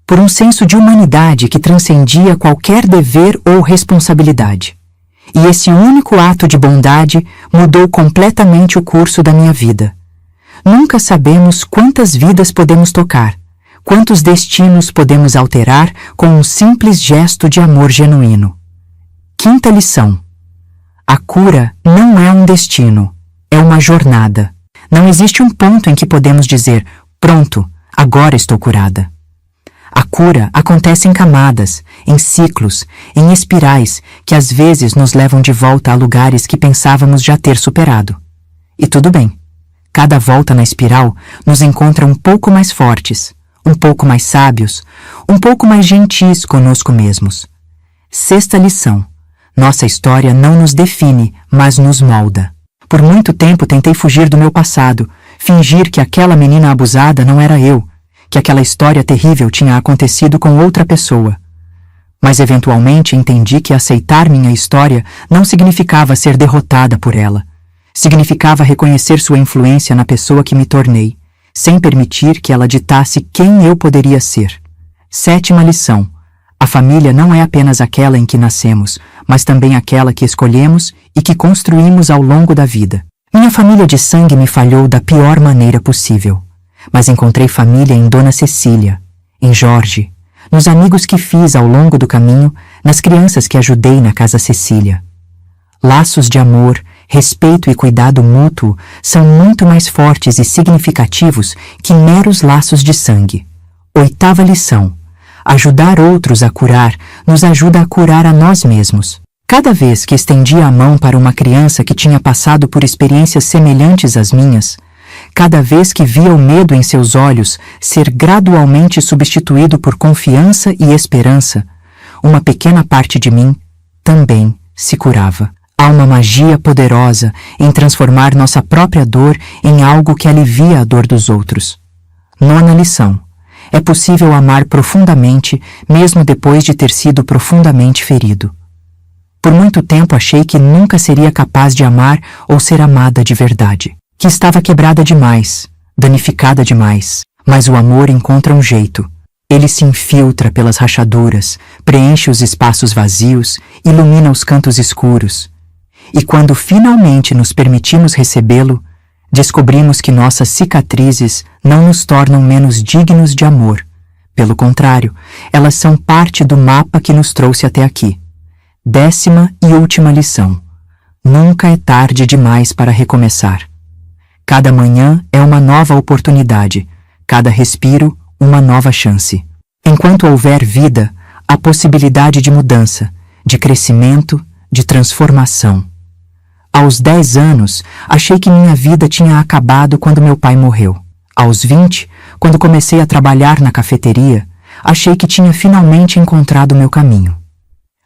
por um senso de humanidade que transcendia qualquer dever ou responsabilidade. E esse único ato de bondade mudou completamente o curso da minha vida. Nunca sabemos quantas vidas podemos tocar, quantos destinos podemos alterar com um simples gesto de amor genuíno. Quinta lição: a cura não é um destino, é uma jornada. Não existe um ponto em que podemos dizer: pronto, agora estou curada. A cura acontece em camadas, em ciclos, em espirais que às vezes nos levam de volta a lugares que pensávamos já ter superado. E tudo bem. Cada volta na espiral nos encontra um pouco mais fortes, um pouco mais sábios, um pouco mais gentis conosco mesmos. Sexta lição: nossa história não nos define, mas nos molda. Por muito tempo tentei fugir do meu passado, fingir que aquela menina abusada não era eu, que aquela história terrível tinha acontecido com outra pessoa. Mas eventualmente entendi que aceitar minha história não significava ser derrotada por ela. Significava reconhecer sua influência na pessoa que me tornei, sem permitir que ela ditasse quem eu poderia ser. Sétima lição: a família não é apenas aquela em que nascemos, mas também aquela que escolhemos e que construímos ao longo da vida. Minha família de sangue me falhou da pior maneira possível. Mas encontrei família em Dona Cecília, em Jorge, nos amigos que fiz ao longo do caminho, nas crianças que ajudei na Casa Cecília. Laços de amor, respeito e cuidado mútuo são muito mais fortes e significativos que meros laços de sangue. Oitava lição: Ajudar outros a curar nos ajuda a curar a nós mesmos. Cada vez que estendia a mão para uma criança que tinha passado por experiências semelhantes às minhas, cada vez que via o medo em seus olhos ser gradualmente substituído por confiança e esperança, uma pequena parte de mim também se curava. Há uma magia poderosa em transformar nossa própria dor em algo que alivia a dor dos outros. 9ª lição. É possível amar profundamente mesmo depois de ter sido profundamente ferido. Por muito tempo achei que nunca seria capaz de amar ou ser amada de verdade, que estava quebrada demais, danificada demais, mas o amor encontra um jeito. Ele se infiltra pelas rachaduras, preenche os espaços vazios, ilumina os cantos escuros. E quando finalmente nos permitimos recebê-lo, descobrimos que nossas cicatrizes não nos tornam menos dignos de amor. Pelo contrário, elas são parte do mapa que nos trouxe até aqui. 10ª e última lição. Nunca é tarde demais para recomeçar. Cada manhã é uma nova oportunidade, cada respiro, uma nova chance. Enquanto houver vida, há possibilidade de mudança, de crescimento, de transformação. Aos 10 anos, achei que minha vida tinha acabado quando meu pai morreu. Aos 20, quando comecei a trabalhar na cafeteria, achei que tinha finalmente encontrado meu caminho.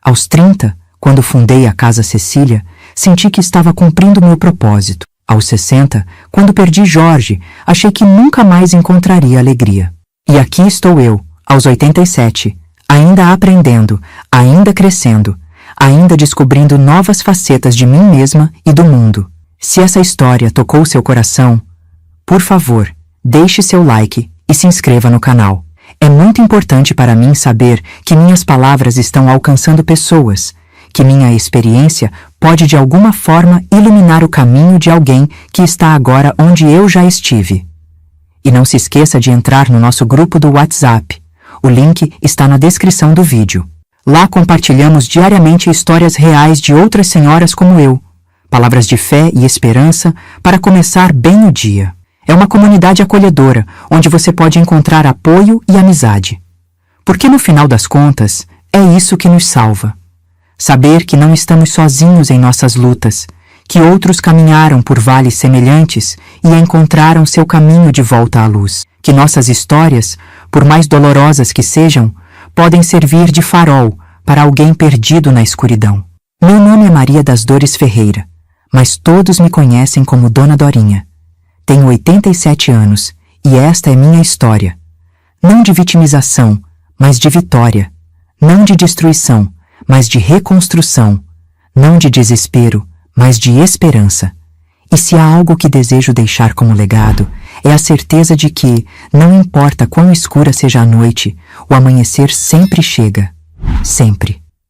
Aos 30, quando fundei a Casa Cecília, senti que estava cumprindo meu propósito. Aos 60, quando perdi Jorge, achei que nunca mais encontraria alegria. E aqui estou eu, aos 87, ainda aprendendo, ainda crescendo, ainda descobrindo novas facetas de mim mesma e do mundo. Se essa história tocou seu coração, por favor, deixe seu like e se inscreva no canal. É muito importante para mim saber que minhas palavras estão alcançando pessoas, que minha experiência pode de alguma forma iluminar o caminho de alguém que está agora onde eu já estive. E não se esqueça de entrar no nosso grupo do WhatsApp. O link está na descrição do vídeo. Lá compartilhamos diariamente histórias reais de outras senhoras como eu, palavras de fé e esperança para começar bem o dia. É uma comunidade acolhedora, onde você pode encontrar apoio e amizade. Porque no final das contas, é isso que nos salva. Saber que não estamos sozinhos em nossas lutas, que outros caminharam por vales semelhantes e encontraram seu caminho de volta à luz. Que nossas histórias, por mais dolorosas que sejam, podem servir de farol para alguém perdido na escuridão. Meu nome é Maria das Dores Ferreira, mas todos me conhecem como Dona Dorinha. Tenho 87 anos e esta é minha história. Não de vitimização, mas de vitória. Não de destruição, mas de reconstrução. Não de desespero, mas de esperança. E se há algo que desejo deixar como legado, é a certeza de que, não importa quão escura seja a noite, o amanhecer sempre chega. Sempre.